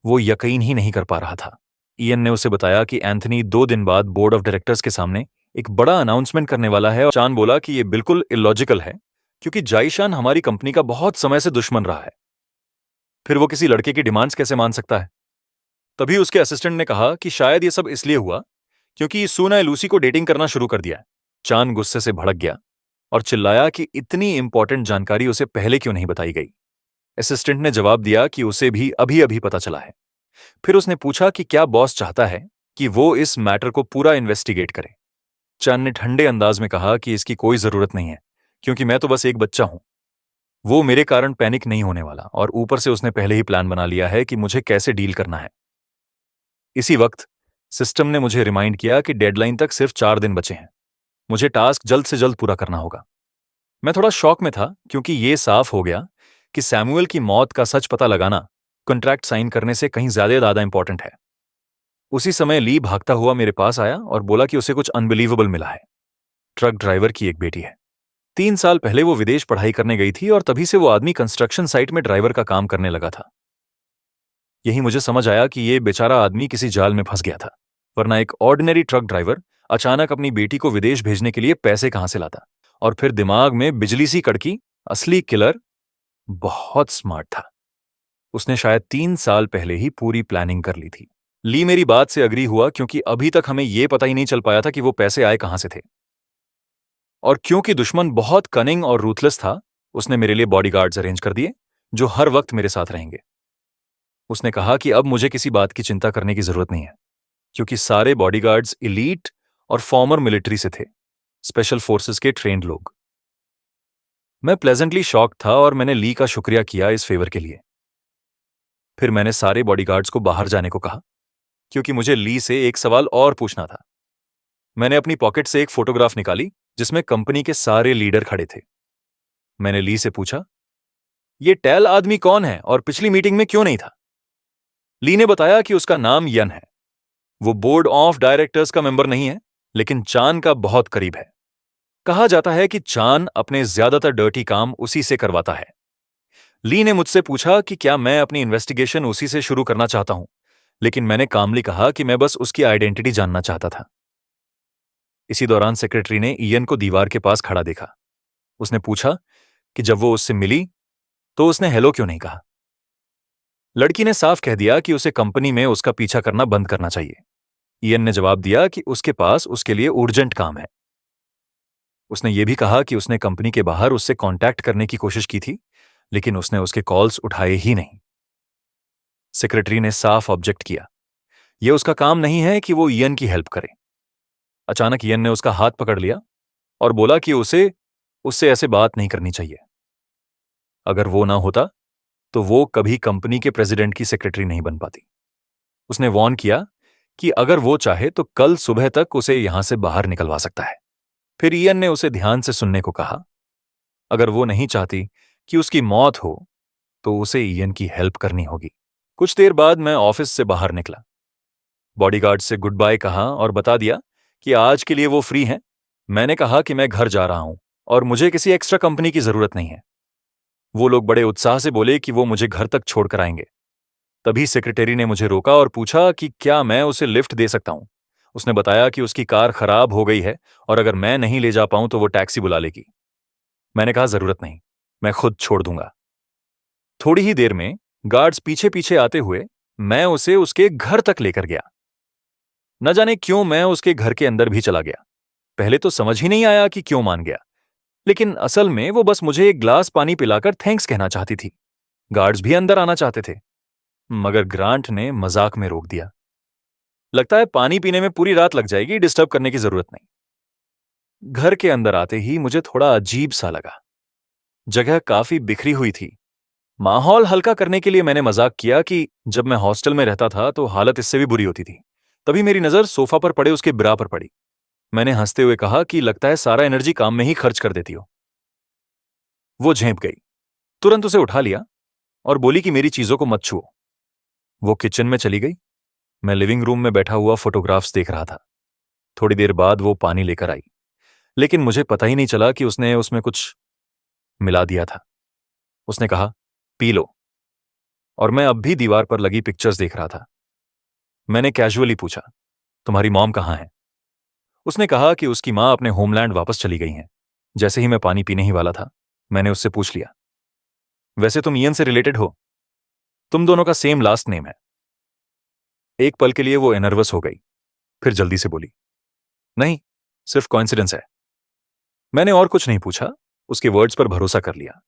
[SPEAKER 1] वो यकीन ही नहीं कर पा रहा था। इयन ने उसे बताया कि एंथनी 2 दिन बाद बोर्ड ऑफ डायरेक्टर्स के सामने एक बड़ा अनाउंसमेंट करने वाला है और चान बोला कि यह बिल्कुल इलॉजिकल है क्योंकि जाइशान हमारी कंपनी का बहुत समय से दुश्मन रहा है। फिर वो किसी लड़के की डिमांड्स कैसे मान सकता है। तभी उसके असिस्टेंट ने कहा कि शायद ये सब इसलिए हुआ क्योंकि सू ने लूसी को डेटिंग करना शुरू कर दिया। चान गुस्से से भड़क गया और चिल्लाया कि इतनी इंपॉर्टेंट जानकारी उसे पहले क्यों नहीं बताई गई। असिस्टेंट ने जवाब दिया कि उसे भी अभी अभी पता चला है। फिर उसने पूछा कि क्या बॉस चाहता है कि वो इस मैटर को पूरा इन्वेस्टिगेट करे। चान ने ठंडे अंदाज में कहा कि इसकी कोई जरूरत नहीं है क्योंकि मैं तो बस एक बच्चा हूं। वो मेरे कारण पैनिक नहीं होने वाला और ऊपर से उसने पहले ही प्लान बना लिया है कि मुझे कैसे डील करना है। इसी वक्त सिस्टम ने मुझे रिमाइंड किया कि डेडलाइन तक सिर्फ 4 दिन बचे हैं। मुझे टास्क जल्द से जल्द पूरा करना होगा। मैं थोड़ा शॉक में था क्योंकि ये साफ हो गया कि सैमुअल की मौत का सच पता लगाना कॉन्ट्रैक्ट साइन करने से कहीं ज्यादा इंपॉर्टेंट है। उसी समय ली भागता हुआ मेरे पास आया और बोला कि उसे कुछ अनबिलीवेबल मिला है। ट्रक ड्राइवर की एक बेटी है। 3 साल पहले वो विदेश पढ़ाई करने गई थी और तभी से वो आदमी कंस्ट्रक्शन साइट में ड्राइवर का काम करने लगा था। यही मुझे समझ आया कि ये बेचारा आदमी किसी जाल में फंस गया था, वरना एक ऑर्डिनरी ट्रक ड्राइवर अचानक अपनी बेटी को विदेश भेजने के लिए पैसे कहां से लाता। और फिर दिमाग में बिजली सी कड़की, असली किलर बहुत स्मार्ट था। उसने शायद 3 साल पहले ही पूरी प्लानिंग कर ली थी। ली मेरी बात से अग्री हुआ क्योंकि अभी तक हमें यह पता ही नहीं चल पाया था कि वो पैसे आए कहां से थे। और क्योंकि दुश्मन बहुत कनिंग और रूथलेस था, उसने मेरे लिए बॉडीगार्ड्स अरेंज कर दिए जो हर वक्त मेरे साथ रहेंगे। उसने कहा कि अब मुझे किसी बात की चिंता करने की जरूरत नहीं है क्योंकि सारे बॉडीगार्ड्स इलीट और फॉर्मर मिलिट्री से थे, स्पेशल फोर्सेस के ट्रेंड लोग। मैं प्लेजेंटली शॉक था और मैंने ली का शुक्रिया किया इस फेवर के लिए। फिर मैंने सारे बॉडीगार्ड्स को बाहर जाने को कहा क्योंकि मुझे ली से एक सवाल और पूछना था। मैंने अपनी पॉकेट से एक फोटोग्राफ निकाली जिसमें कंपनी के सारे लीडर खड़े थे। मैंने ली से पूछा, ये टेल आदमी कौन है और पिछली मीटिंग में क्यों नहीं था। ली ने बताया कि उसका नाम यन है। वो बोर्ड ऑफ डायरेक्टर्स का मेंबर नहीं है लेकिन चान का बहुत करीब है। कहा जाता है कि चान अपने ज्यादातर डर्टी काम उसी से करवाता है। ली ने मुझसे पूछा कि क्या मैं अपनी इन्वेस्टिगेशन उसी से शुरू करना चाहता हूं, लेकिन मैंने कामली कहा कि मैं बस उसकी आइडेंटिटी जानना चाहता था। इसी दौरान सेक्रेटरी ने इयन को दीवार के पास खड़ा देखा। उसने पूछा कि जब वो उससे मिली तो उसने हेलो क्यों नहीं कहा। लड़की ने साफ कह दिया कि उसे कंपनी में उसका पीछा करना बंद करना चाहिए। इयन ने जवाब दिया कि उसके पास उसके लिए urgent काम है। उसने ये भी कहा कि उसने कंपनी के बाहर उससे कांटेक्ट करने की कोशिश की थी, लेकिन उसने उसके कॉल्स उठाए ही नहीं। सेक्रेटरी ने साफ ऑब्जेक्ट किया। यह उसका काम नहीं है कि वो इयन की हेल्प करे। अचानक इयन ने उसका हाथ पकड़ लिया और बोला कि उससे ऐसे बात नहीं करनी चाहिए। अगर वो ना होता तो वो कभी कंपनी के प्रेसिडेंट की सेक्रेटरी नहीं बन पाती। उसने वॉर्न किया कि अगर वो चाहे तो कल सुबह तक उसे यहां से बाहर निकलवा सकता है। फिर इयन ने उसे ध्यान से सुनने को कहा। अगर वो नहीं चाहती कि उसकी मौत हो तो उसे इयन की हेल्प करनी होगी। कुछ देर बाद मैं ऑफिस से बाहर निकला, बॉडीगार्ड से गुड बाय कहा और बता दिया कि आज के लिए वो फ्री हैं। मैंने कहा कि मैं घर जा रहा हूं और मुझे किसी एक्स्ट्रा कंपनी की जरूरत नहीं है। वो लोग बड़े उत्साह से बोले कि वो मुझे घर तक छोड़कर आएंगे। तभी सेक्रेटरी ने मुझे रोका और पूछा कि क्या मैं उसे लिफ्ट दे सकता हूं। उसने बताया कि उसकी कार खराब हो गई है और अगर मैं नहीं ले जा पाऊं तो वो टैक्सी बुला लेगी। मैंने कहा जरूरत नहीं, मैं खुद छोड़ दूंगा। थोड़ी ही देर में गार्ड्स पीछे पीछे आते हुए मैं उसे उसके घर तक लेकर गया। न जाने क्यों मैं उसके घर के अंदर भी चला गया। पहले तो समझ ही नहीं आया कि क्यों मान गया, लेकिन असल में वो बस मुझे एक ग्लास पानी पिलाकर थैंक्स कहना चाहती थी। गार्ड्स भी अंदर आना चाहते थे, मगर ग्रांट ने मजाक में रोक दिया। लगता है पानी पीने में पूरी रात लग जाएगी, डिस्टर्ब करने की जरूरत नहीं। घर के अंदर आते ही मुझे थोड़ा अजीब सा लगा। जगह काफी बिखरी हुई थी। माहौल हल्का करने के लिए मैंने मजाक किया कि जब मैं हॉस्टल में रहता था तो हालत इससे भी बुरी होती थी। तभी मेरी नजर सोफा पर पड़े उसके ब्रा पर पड़ी। मैंने हंसते हुए कहा कि लगता है सारा एनर्जी काम में ही खर्च कर देती हो। वो झेंप गई, तुरंत उसे उठा लिया और बोली कि मेरी चीजों को मत छुओ। वो किचन में चली गई। मैं लिविंग रूम में बैठा हुआ फोटोग्राफ्स देख रहा था। थोड़ी देर बाद वो पानी लेकर आई, लेकिन मुझे पता ही नहीं चला कि उसने उसमें कुछ मिला दिया था। उसने कहा पी लो, और मैं अब भी दीवार पर लगी पिक्चर्स देख रहा था। मैंने कैजुअली पूछा, तुम्हारी मॉम कहाँ है? उसने कहा कि उसकी मां अपने होमलैंड वापस चली गई हैं। जैसे ही मैं पानी पीने ही वाला था, मैंने उससे पूछ लिया, वैसे तुम इयन से रिलेटेड हो? तुम दोनों का सेम लास्ट नेम है। एक पल के लिए वो नर्वस हो गई, फिर जल्दी से बोली, नहीं, सिर्फ कोइंसिडेंस है। मैंने और कुछ नहीं पूछा, उसके वर्ड्स पर भरोसा कर लिया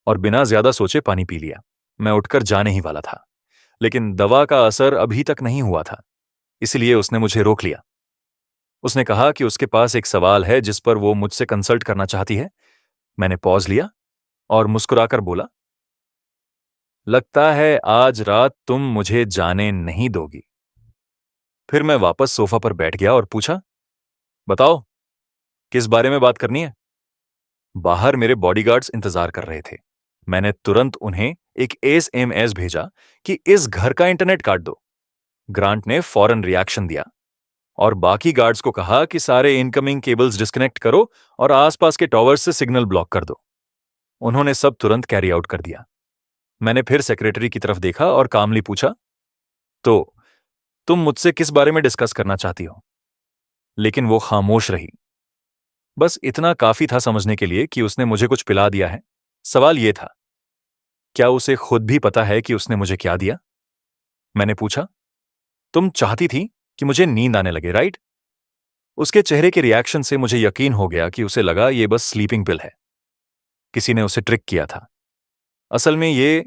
[SPEAKER 1] और बिना ज्यादा सोचे पानी पी लिया। मैं उठकर जाने ही वाला था, लेकिन दवा का असर अभी तक नहीं हुआ था, इसलिए उसने मुझे रोक लिया। उसने कहा कि उसके पास एक सवाल है जिस पर वो मुझसे कंसल्ट करना चाहती है। मैंने पॉज लिया और मुस्कुराकर बोला, लगता है आज रात तुम मुझे जाने नहीं दोगी। फिर मैं वापस सोफा पर बैठ गया और पूछा, बताओ, किस बारे में बात करनी है? बाहर मेरे बॉडीगार्ड्स इंतजार कर रहे थे। मैंने तुरंत उन्हें एक एसएमएस भेजा कि इस घर का इंटरनेट काट दो। ग्रांट ने फौरन रिएक्शन दिया और बाकी गार्ड्स को कहा कि सारे इनकमिंग केबल्स डिस्कनेक्ट करो और आसपास के टॉवर्स से सिग्नल ब्लॉक कर दो। उन्होंने सब तुरंत कैरी आउट कर दिया। मैंने फिर सेक्रेटरी की तरफ देखा और कामली पूछा, तो तुम मुझसे किस बारे में डिस्कस करना चाहती हो? लेकिन वो खामोश रही। बस इतना काफी था समझने के लिए कि उसने मुझे कुछ पिला दिया है। सवाल यह था, क्या उसे खुद भी पता है कि उसने मुझे क्या दिया? मैंने पूछा, तुम चाहती थी कि मुझे नींद आने लगे, राइट? उसके चेहरे के रिएक्शन से मुझे यकीन हो गया कि उसे लगा ये बस स्लीपिंग पिल है। किसी ने उसे ट्रिक किया था। असल में ये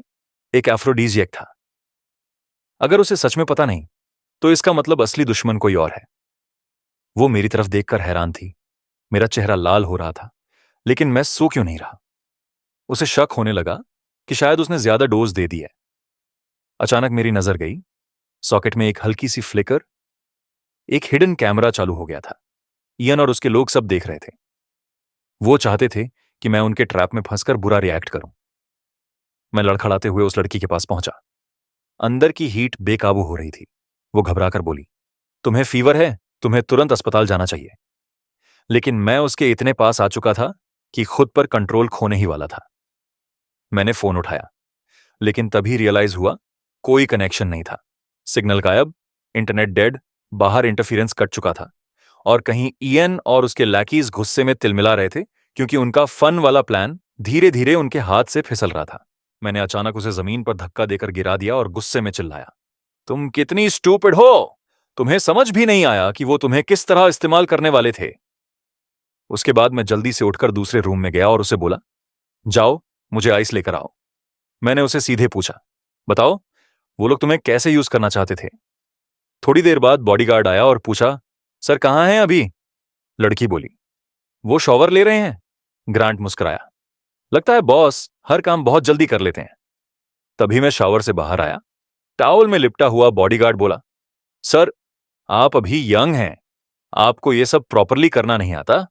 [SPEAKER 1] एक एफ्रोडीजियक था। अगर उसे सच में पता नहीं तो इसका मतलब असली दुश्मन कोई और है। वो मेरी तरफ देखकर हैरान थी। मेरा चेहरा लाल हो रहा था, लेकिन मैं सो क्यों नहीं रहा? उसे शक होने लगा कि शायद उसने ज्यादा डोज दे दी है। अचानक मेरी नजर गई, सॉकेट में एक हल्की सी फ्लिकर, एक हिडन कैमरा चालू हो गया था। इयन और उसके लोग सब देख रहे थे। वो चाहते थे कि मैं उनके ट्रैप में फंसकर बुरा रिएक्ट करूं। मैं लड़खड़ाते हुए उस लड़की के पास पहुंचा। अंदर की हीट बेकाबू हो रही थी। वो घबराकर बोली, तुम्हें फीवर है, तुम्हें तुरंत अस्पताल जाना चाहिए। लेकिन मैं उसके इतने पास आ चुका था कि खुद पर कंट्रोल खोने ही वाला था। मैंने फोन उठाया, लेकिन तभी रियलाइज हुआ कोई कनेक्शन नहीं था। सिग्नल गायब, इंटरनेट डेड, बाहर इंटरफेरेंस कट चुका था और कहीं इयन और उसके लैकीज गुस्से में तिलमिला रहे थे क्योंकि उनका फन वाला प्लान धीरे धीरे उनके हाथ से फिसल रहा था। मैंने अचानक उसे जमीन पर धक्का देकर गिरा दिया और गुस्से में चिल्लाया, तुम कितनी स्टूपिड हो! तुम्हें समझ भी नहीं आया कि वो तुम्हें किस तरह इस्तेमाल करने वाले थे। उसके बाद मैं जल्दी से उठकर दूसरे रूम में गया और उसे बोला, जाओ मुझे आइस लेकर आओ। मैंने उसे सीधे पूछा, बताओ वो लोग तुम्हें कैसे यूज करना चाहते थे? थोड़ी देर बाद बॉडीगार्ड आया और पूछा, सर कहां हैं अभी? लड़की बोली, वो शॉवर ले रहे हैं। ग्रांट मुस्कुराया, लगता है बॉस हर काम बहुत जल्दी कर लेते हैं। तभी मैं शावर से बाहर आया। टॉवल में लिपटा हुआ बॉडीगार्ड बोला, सर आप अभी यंग हैं, आपको ये सब प्रॉपरली करना नहीं आता।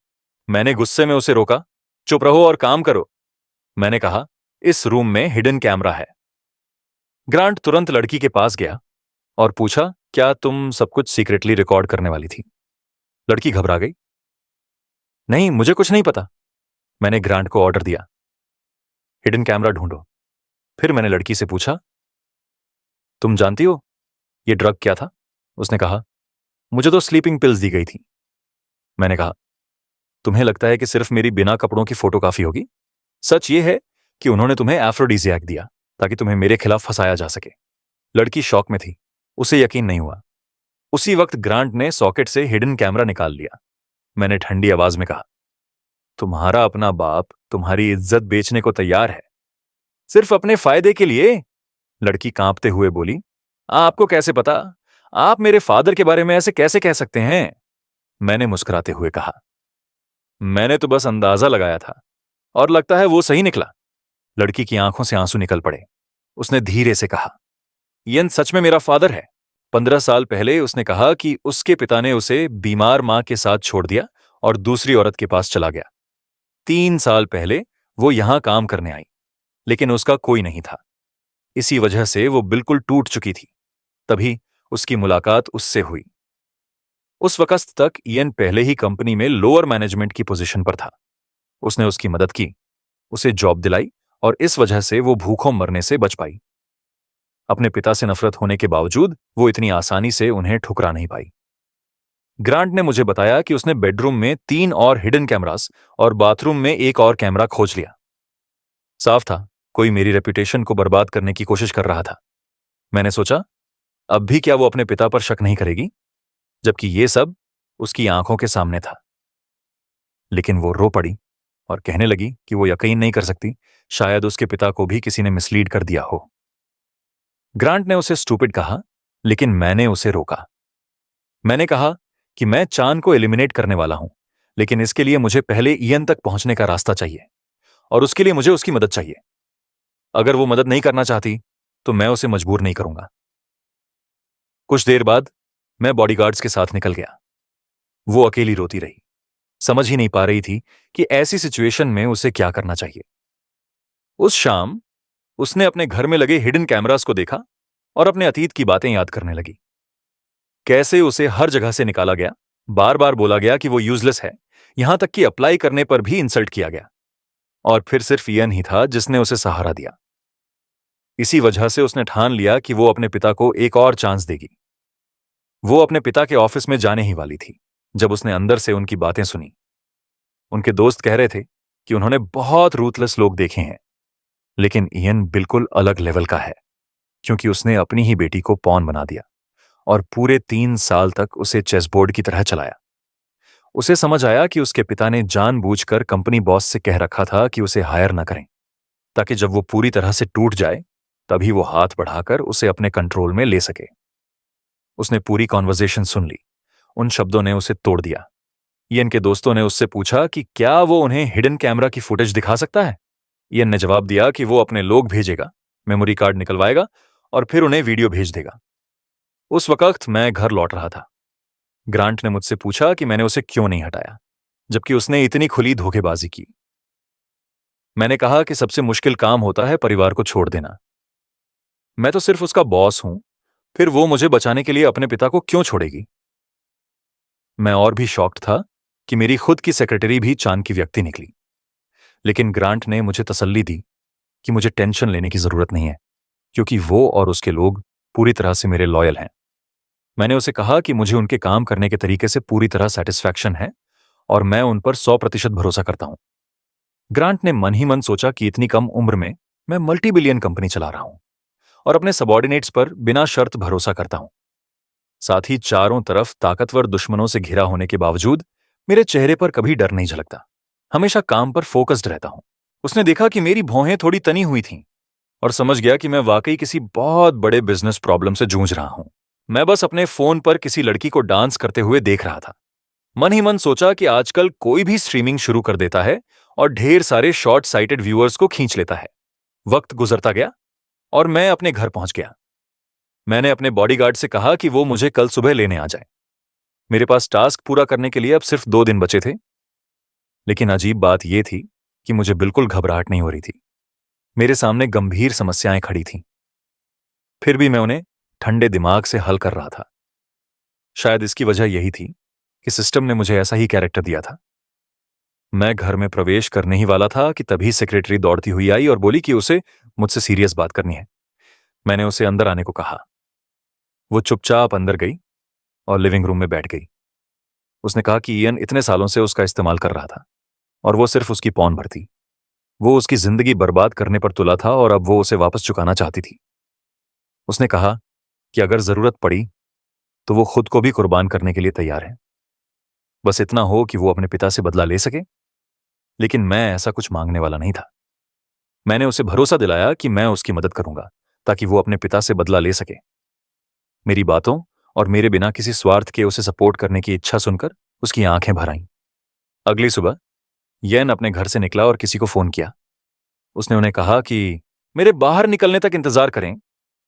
[SPEAKER 1] मैंने गुस्से में उसे रोका, चुप रहो और काम करो। मैंने कहा, इस रूम में हिडन कैमरा है। ग्रांट तुरंत लड़की के पास गया और पूछा, क्या तुम सब कुछ सीक्रेटली रिकॉर्ड करने वाली थी? लड़की घबरा गई, नहीं मुझे कुछ नहीं पता। मैंने ग्रांट को ऑर्डर दिया, हिडन कैमरा ढूंढो। फिर मैंने लड़की से पूछा, तुम जानती हो ये ड्रग क्या था? उसने कहा, मुझे तो स्लीपिंग पिल्स दी गई थी। मैंने कहा, तुम्हें लगता है कि सिर्फ मेरी बिना कपड़ों की फोटो काफी होगी? सच ये है कि उन्होंने तुम्हें एफ्रोडीजियाक दिया ताकि तुम्हें मेरे खिलाफ फंसाया जा सके। लड़की शॉक में थी, उसे यकीन नहीं हुआ। उसी वक्त ग्रांट ने सॉकेट से हिडन कैमरा निकाल लिया। मैंने ठंडी आवाज में कहा, तुम्हारा अपना बाप तुम्हारी इज्जत बेचने को तैयार है, सिर्फ अपने फायदे के लिए? लड़की कांपते हुए बोली, आपको कैसे पता? आप मेरे फादर के बारे में ऐसे कैसे कह सकते हैं? मैंने मुस्कुराते हुए कहा, मैंने तो बस अंदाजा लगाया था और लगता है वो सही निकला। लड़की की आंखों से आंसू निकल पड़े। उसने धीरे से कहा, यन सच में मेरा फादर है। 15 साल पहले उसने कहा कि उसके पिता ने उसे बीमार मां के साथ छोड़ दिया और दूसरी औरत के पास चला गया। 3 साल पहले वो यहां काम करने आई, लेकिन उसका कोई नहीं था। इसी वजह से वो बिल्कुल टूट चुकी थी। तभी उसकी मुलाकात उससे हुई। उस वक्त तक इयन पहले ही कंपनी में लोअर मैनेजमेंट की पोजीशन पर था। उसने उसकी मदद की, उसे जॉब दिलाई और इस वजह से वो भूखों मरने से बच पाई। अपने पिता से नफरत होने के बावजूद वो इतनी आसानी से उन्हें ठुकरा नहीं पाई। ग्रांट ने मुझे बताया कि उसने बेडरूम में 3 और हिडन कैमरास और बाथरूम में एक और कैमरा खोज लिया। साफ था कोई मेरी रेपुटेशन को बर्बाद करने की कोशिश कर रहा था। मैंने सोचा, अब भी क्या वो अपने पिता पर शक नहीं करेगी, जबकि ये सब उसकी आंखों के सामने था। लेकिन वो रो पड़ी और कहने लगी कि वो यकीन नहीं कर सकती, शायद उसके पिता को भी किसी ने मिसलीड कर दिया हो। ग्रांट ने उसे स्टूपिड कहा, लेकिन मैंने उसे रोका। मैंने कहा कि मैं चान को एलिमिनेट करने वाला हूं, लेकिन इसके लिए मुझे पहले इयन तक पहुंचने का रास्ता चाहिए और उसके लिए मुझे उसकी मदद चाहिए। अगर वो मदद नहीं करना चाहती तो मैं उसे मजबूर नहीं करूंगा। कुछ देर बाद मैं बॉडीगार्ड्स के साथ निकल गया। वो अकेली रोती रही, समझ ही नहीं पा रही थी कि ऐसी सिचुएशन में उसे क्या करना चाहिए। उस शाम उसने अपने घर में लगे हिडन कैमरास को देखा और अपने अतीत की बातें याद करने लगी। कैसे उसे हर जगह से निकाला गया, बार बार बोला गया कि वो यूजलेस है, यहां तक कि अप्लाई करने पर भी इंसल्ट किया गया, और फिर सिर्फ इयन ही था जिसने उसे सहारा दिया। इसी वजह से उसने ठान लिया कि वो अपने पिता को एक और चांस देगी। वो अपने पिता के ऑफिस में जाने ही वाली थी जब उसने अंदर से उनकी बातें सुनी। उनके दोस्त कह रहे थे कि उन्होंने बहुत रूथलेस लोग देखे हैं, लेकिन इयन बिल्कुल अलग लेवल का है, क्योंकि उसने अपनी ही बेटी को पॉन बना दिया और पूरे 3 साल तक उसे चेसबोर्ड की तरह चलाया। उसे समझ आया कि उसके पिता ने जानबूझकर कंपनी बॉस से कह रखा था कि उसे हायर न करें, ताकि जब वो पूरी तरह से टूट जाए तभी वो हाथ बढ़ाकर उसे अपने कंट्रोल में ले सके। उसने पूरी कॉन्वर्सेशन सुन ली। उन शब्दों ने उसे तोड़ दिया। इयन के दोस्तों ने उससे पूछा कि क्या वो उन्हें हिडन कैमरा की फुटेज दिखा सकता है। इयन ने जवाब दिया कि वो अपने लोग भेजेगा, मेमोरी कार्ड निकलवाएगा और फिर उन्हें वीडियो भेज देगा। उस वक्त मैं घर लौट रहा था। ग्रांट ने मुझसे पूछा कि मैंने उसे क्यों नहीं हटाया, जबकि उसने इतनी खुली धोखेबाजी की। मैंने कहा कि सबसे मुश्किल काम होता है परिवार को छोड़ देना। मैं तो सिर्फ उसका बॉस हूं, फिर वो मुझे बचाने के लिए अपने पिता को क्यों छोड़ेगी? मैं और भी शॉक्ड था कि मेरी खुद की सेक्रेटरी भी चांद की व्यक्ति निकली। लेकिन ग्रांट ने मुझे तसल्ली दी कि मुझे टेंशन लेने की जरूरत नहीं है, क्योंकि वो और उसके लोग पूरी तरह से मेरे लॉयल हैं। मैंने उसे कहा कि मुझे उनके काम करने के तरीके से पूरी तरह सेटिस्फैक्शन है और मैं उन पर 100% भरोसा करता हूं। ग्रांट ने मन ही मन सोचा कि इतनी कम उम्र में मैं मल्टी बिलियन कंपनी चला रहा हूं और अपने सबॉर्डिनेट्स पर बिना शर्त भरोसा करता हूं। साथ ही चारों तरफ ताकतवर दुश्मनों से घिरा होने के बावजूद मेरे चेहरे पर कभी डर नहीं झलकता। हमेशा काम पर फोकस्ड रहता हूं। उसने देखा कि मेरी भौहें थोड़ी तनी हुई थीं और समझ गया कि मैं वाकई किसी बहुत बड़े बिजनेस प्रॉब्लम से जूझ रहा हूं। मैं बस अपने फोन पर किसी लड़की को डांस करते हुए देख रहा था। मन ही मन सोचा कि आजकल कोई भी स्ट्रीमिंग शुरू कर देता है और ढेर सारे शॉर्ट साइटेड व्यूअर्स को खींच लेता है। वक्त गुजरता गया और मैं अपने घर पहुंच गया। मैंने अपने बॉडीगार्ड से कहा कि वो मुझे कल सुबह लेने आ जाए। मेरे पास टास्क पूरा करने के लिए अब सिर्फ 2 दिन बचे थे। लेकिन अजीब बात यह थी कि मुझे बिल्कुल घबराहट नहीं हो रही थी। मेरे सामने गंभीर समस्याएं खड़ी थीं। फिर भी मैं उन्हें ठंडे दिमाग से हल कर रहा था। शायद इसकी वजह यही थी कि सिस्टम ने मुझे ऐसा ही कैरेक्टर दिया था। मैं घर में प्रवेश करने ही वाला था कि तभी सेक्रेटरी दौड़ती हुई आई और बोली कि उसे मुझसे सीरियस बात करनी है। मैंने उसे अंदर आने को कहा। वो चुपचाप अंदर गई और लिविंग रूम में बैठ गई। उसने कहा कि इयन इतने सालों से उसका इस्तेमाल कर रहा था और वो सिर्फ उसकी पौन भर थी। वो उसकी जिंदगी बर्बाद करने पर तुला था और अब वो उसे वापस चुकाना चाहती थी। उसने कहा कि अगर जरूरत पड़ी तो वो खुद को भी कुर्बान करने के लिए तैयार है, बस इतना हो कि वो अपने पिता से बदला ले सके। लेकिन मैं ऐसा कुछ मांगने वाला नहीं था। मैंने उसे भरोसा दिलाया कि मैं उसकी मदद करूंगा ताकि वो अपने पिता से बदला ले सके। मेरी बातों और मेरे बिना किसी स्वार्थ के उसे सपोर्ट करने की इच्छा सुनकर उसकी आंखें भर आईं। अगली सुबह येन अपने घर से निकला और किसी को फोन किया। उसने उन्हें कहा कि मेरे बाहर निकलने तक इंतजार करें।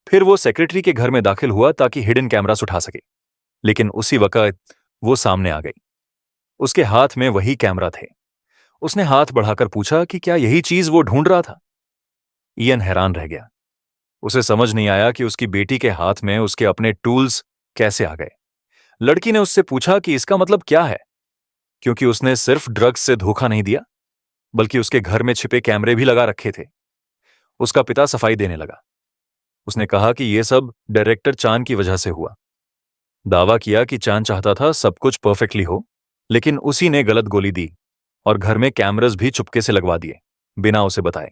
[SPEAKER 1] फिर वो सेक्रेटरी के घर में दाखिल हुआ ताकि हिडन कैमरास उठा सके। लेकिन उसी वक्त वो सामने आ गई। उसके हाथ में वही कैमरा थे। उसने हाथ बढ़ाकर पूछा कि क्या यही चीज वो ढूंढ रहा था। इयन हैरान रह गया। उसे समझ नहीं आया कि उसकी बेटी के हाथ में उसके अपने टूल्स कैसे आ गए। लड़की ने उससे पूछा कि इसका मतलब क्या है, क्योंकि उसने सिर्फ ड्रग्स से धोखा नहीं दिया बल्कि उसके घर में छिपे कैमरे भी लगा रखे थे। उसका पिता सफाई देने लगा। उसने कहा कि यह सब डायरेक्टर चांद की वजह से हुआ। दावा किया कि चांद चाहता था सब कुछ परफेक्टली हो, लेकिन उसी ने गलत गोली दी और घर में कैमरास भी चुपके से लगवा दिए बिना उसे बताए।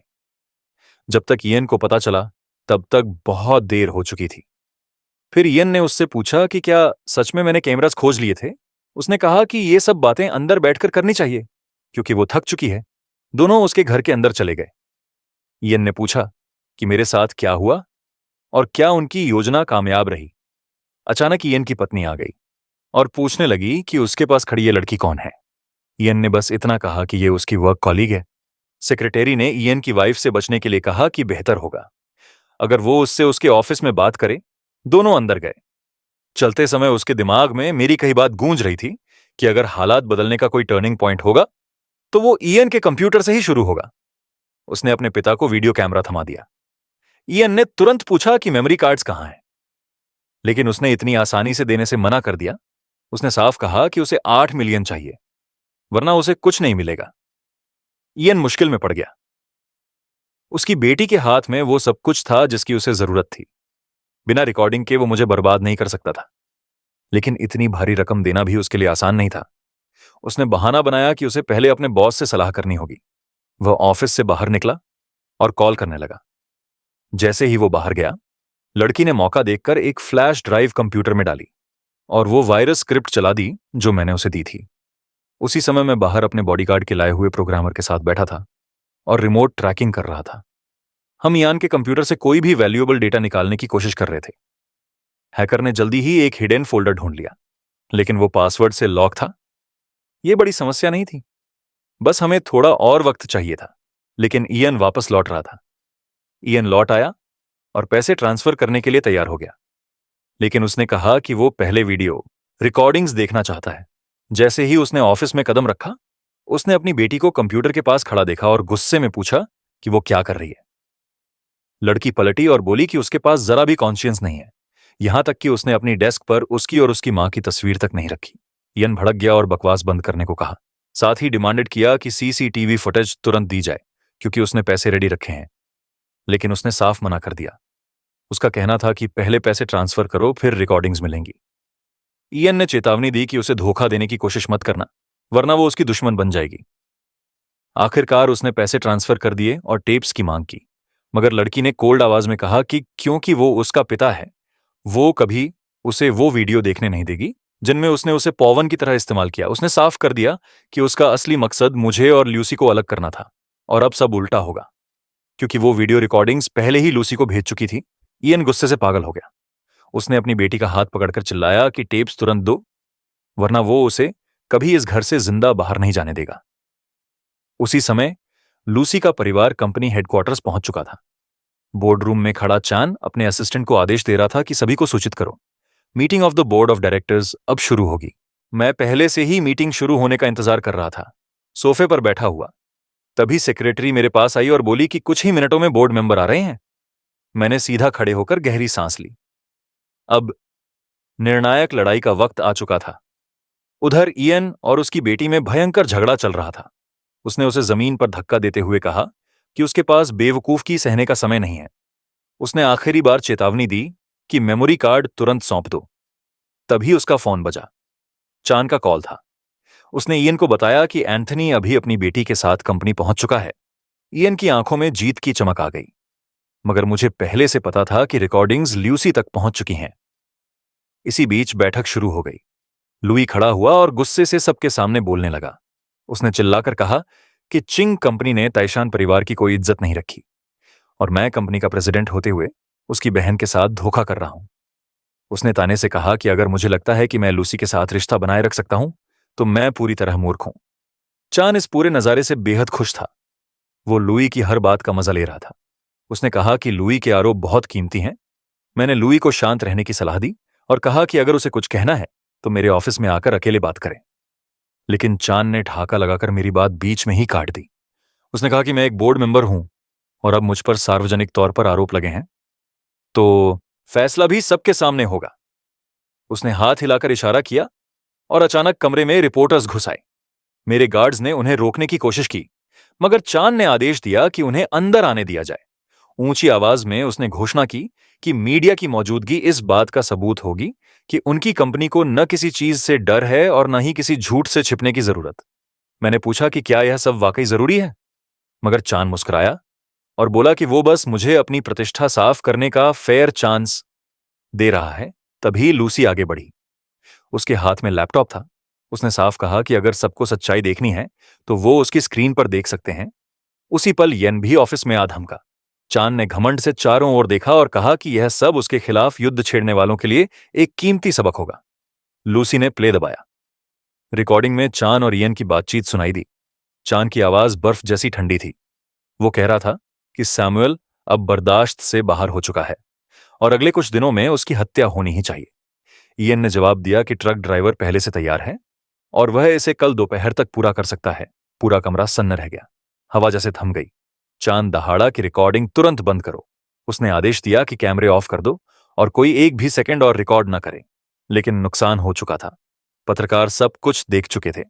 [SPEAKER 1] जब तक इयन को पता चला तब तक बहुत देर हो चुकी थी। फिर इयन ने उससे पूछा कि क्या सच में मैंने कैमरास खोज लिए थे। उसने कहा कि ये सब बातें अंदर बैठकर करनी चाहिए क्योंकि वो थक चुकी है। दोनों उसके घर के अंदर चले गए। इयन ने पूछा कि मेरे साथ क्या हुआ और क्या उनकी योजना कामयाब रही। अचानक इयन की पत्नी आ गई और पूछने लगी कि उसके पास खड़ी ये लड़की कौन है। इयन ने बस इतना कहा कि ये उसकी वर्क कॉलीग है। सेक्रेटरी ने इयन की वाइफ से बचने के लिए कहा कि बेहतर होगा अगर वो उससे उसके ऑफिस में बात करे। दोनों अंदर गए। चलते समय उसके दिमाग में मेरी कही बात गूंज रही थी कि अगर हालात बदलने का कोई टर्निंग पॉइंट होगा तो वो इयन के कंप्यूटर से ही शुरू होगा। उसने अपने पिता को वीडियो कैमरा थमा दिया। इयन ने तुरंत पूछा कि मेमोरी कार्ड्स कहां हैं, लेकिन उसने इतनी आसानी से देने से मना कर दिया। उसने साफ कहा कि उसे 8 मिलियन चाहिए, वरना उसे कुछ नहीं मिलेगा। इयन मुश्किल में पड़ गया। उसकी बेटी के हाथ में वो सब कुछ था जिसकी उसे जरूरत थी। बिना रिकॉर्डिंग के वो मुझे बर्बाद नहीं कर सकता था, लेकिन इतनी भारी रकम देना भी उसके लिए आसान नहीं था। उसने बहाना बनाया कि उसे पहले अपने बॉस से सलाह करनी होगी। वह ऑफिस से बाहर निकला और कॉल करने लगा। जैसे ही वो बाहर गया, लड़की ने मौका देखकर एक फ्लैश ड्राइव कंप्यूटर में डाली और वो वायरस स्क्रिप्ट चला दी जो मैंने उसे दी थी। उसी समय मैं बाहर अपने बॉडीगार्ड के लाए हुए प्रोग्रामर के साथ बैठा था और रिमोट ट्रैकिंग कर रहा था। हम इयान के कंप्यूटर से कोई भी वैल्यूएबल डेटा निकालने की कोशिश कर रहे थे। हैकर ने जल्दी ही एक हिडन फोल्डर ढूंढ लिया, लेकिन वो पासवर्ड से लॉक था। यह बड़ी समस्या नहीं थी, बस हमें थोड़ा और वक्त चाहिए था। लेकिन इयन वापस लौट रहा था। इयन लौट आया और पैसे ट्रांसफर करने के लिए तैयार हो गया, लेकिन उसने कहा कि वो पहले वीडियो रिकॉर्डिंग्स देखना चाहता है। जैसे ही उसने ऑफिस में कदम रखा, उसने अपनी बेटी को कंप्यूटर के पास खड़ा देखा और गुस्से में पूछा कि वो क्या कर रही है। लड़की पलटी और बोली कि उसके पास जरा भी कॉन्शियंस नहीं है, यहां तक कि उसने अपनी डेस्क पर उसकी और उसकी मां की तस्वीर तक नहीं रखी। इयन भड़क गया और बकवास बंद करने को कहा। साथ ही डिमांडेड किया कि सीसीटीवी फुटेज तुरंत दी जाए क्योंकि उसने पैसे रेडी रखे हैं। लेकिन उसने साफ मना कर दिया। उसका कहना था कि पहले पैसे ट्रांसफर करो, फिर रिकॉर्डिंग्स मिलेंगी। इयन ने चेतावनी दी कि उसे धोखा देने की कोशिश मत करना, वरना वो उसकी दुश्मन बन जाएगी। आखिरकार उसने पैसे ट्रांसफर कर दिए और टेप्स की मांग की, मगर लड़की ने कोल्ड आवाज में कहा कि क्योंकि वो उसका पिता है, वो कभी उसे वो वीडियो देखने नहीं देगी जिनमें उसने उसे पॉवन की तरह इस्तेमाल किया। उसने साफ कर दिया कि उसका असली मकसद मुझे और लूसी को अलग करना था, और अब सब उल्टा होगा क्योंकि वो वीडियो रिकॉर्डिंग्स पहले ही लूसी को भेज चुकी थी। इयन गुस्से से पागल हो गया। उसने अपनी बेटी का हाथ पकड़कर चिल्लाया कि टेप्स तुरंत दो, वरना वो उसे कभी इस घर से जिंदा बाहर नहीं जाने देगा। उसी समय लूसी का परिवार कंपनी हेडक्वार्टर्स पहुंच चुका था। बोर्ड रूम में खड़ा चान अपने असिस्टेंट को आदेश दे रहा था कि सभी को सूचित करो, meeting of the board of directors अब शुरू होगी। मैं पहले से ही मीटिंग शुरू होने का इंतजार कर रहा था, सोफे पर बैठा हुआ। तभी सेक्रेटरी मेरे पास आई और बोली कि कुछ ही मिनटों में बोर्ड मेंबर आ रहे हैं। मैंने सीधा खड़े होकर गहरी सांस ली। अब निर्णायक लड़ाई का वक्त आ चुका था। उधर इयन और उसकी बेटी में भयंकर झगड़ा चल रहा था। उसने उसे जमीन पर धक्का देते हुए कहा कि उसके पास बेवकूफ की सहने का समय नहीं है। उसने आखिरी बार चेतावनी दी कि मेमोरी कार्ड तुरंत सौंप दो। तभी उसका फोन बजा। चान का कॉल था। उसने इयन को बताया कि एंथनी अभी अपनी बेटी के साथ कंपनी पहुंच चुका है। इयन की आंखों में जीत की चमक आ गई, मगर मुझे पहले से पता था कि रिकॉर्डिंग्स लूसी तक पहुंच चुकी हैं। इसी बीच बैठक शुरू हो गई। लुई खड़ा हुआ और गुस्से से सबके सामने बोलने लगा। उसने चिल्लाकर कहा कि चिंग कंपनी ने ताइशान परिवार की कोई इज्जत नहीं रखी, और मैं कंपनी का प्रेसिडेंट होते हुए उसकी बहन के साथ धोखा कर रहा हूं। उसने ताने से कहा कि अगर मुझे लगता है कि मैं लूसी के साथ रिश्ता बनाए रख सकता हूं तो मैं पूरी तरह मूर्ख हूं। चान इस पूरे नजारे से बेहद खुश था। वो लुई की हर बात का मजा ले रहा था। उसने कहा कि लुई के आरोप बहुत कीमती हैं। मैंने लुई को शांत रहने की सलाह दी और कहा कि अगर उसे कुछ कहना है तो मेरे ऑफिस में आकर अकेले बात करें। लेकिन चान ने ठहाका लगाकर मेरी बात बीच में ही काट दी। उसने कहा कि मैं एक बोर्ड मेंबर हूं और अब मुझ पर सार्वजनिक तौर पर आरोप लगे हैं, तो फैसला भी सबके सामने होगा। उसने हाथ हिलाकर इशारा किया और अचानक कमरे में रिपोर्टर्स घुस आए। मेरे गार्ड्स ने उन्हें रोकने की कोशिश की, मगर चांद ने आदेश दिया कि उन्हें अंदर आने दिया जाए। ऊंची आवाज में उसने घोषणा की कि मीडिया की मौजूदगी इस बात का सबूत होगी कि उनकी कंपनी को न किसी चीज से डर है और न ही किसी झूठ से छिपने की जरूरत। मैंने पूछा कि क्या यह सब वाकई जरूरी है, मगर चांद मुस्कुराया और बोला कि वो बस मुझे अपनी प्रतिष्ठा साफ करने का फेयर चांस दे रहा है। तभी लूसी आगे बढ़ी। उसके हाथ में लैपटॉप था। उसने साफ कहा कि अगर सबको सच्चाई देखनी है तो वो उसकी स्क्रीन पर देख सकते हैं। उसी पल येन भी ऑफिस में आ धमका। चांद ने घमंड से चारों ओर देखा और कहा कि यह सब उसके खिलाफ युद्ध छेड़ने वालों के लिए एक कीमती सबक होगा। लूसी ने प्ले दबाया। रिकॉर्डिंग में चांद और येन की बातचीत सुनाई दी। चांद की आवाज बर्फ जैसी ठंडी थी। वो कह रहा था कि सैमुअल अब बर्दाश्त से बाहर हो चुका है और अगले कुछ दिनों में उसकी हत्या होनी ही चाहिए। इयन ने जवाब दिया कि ट्रक ड्राइवर पहले से तैयार है और वह इसे कल दोपहर तक पूरा कर सकता है। पूरा कमरा सन्न रह गया। हवा जैसे थम गई। चांद दहाड़ा कि रिकॉर्डिंग तुरंत बंद करो। उसने आदेश दिया कि कैमरे ऑफ कर दो और कोई एक भी सेकंड और रिकॉर्ड न करे। लेकिन नुकसान हो चुका था। पत्रकार सब कुछ देख चुके थे।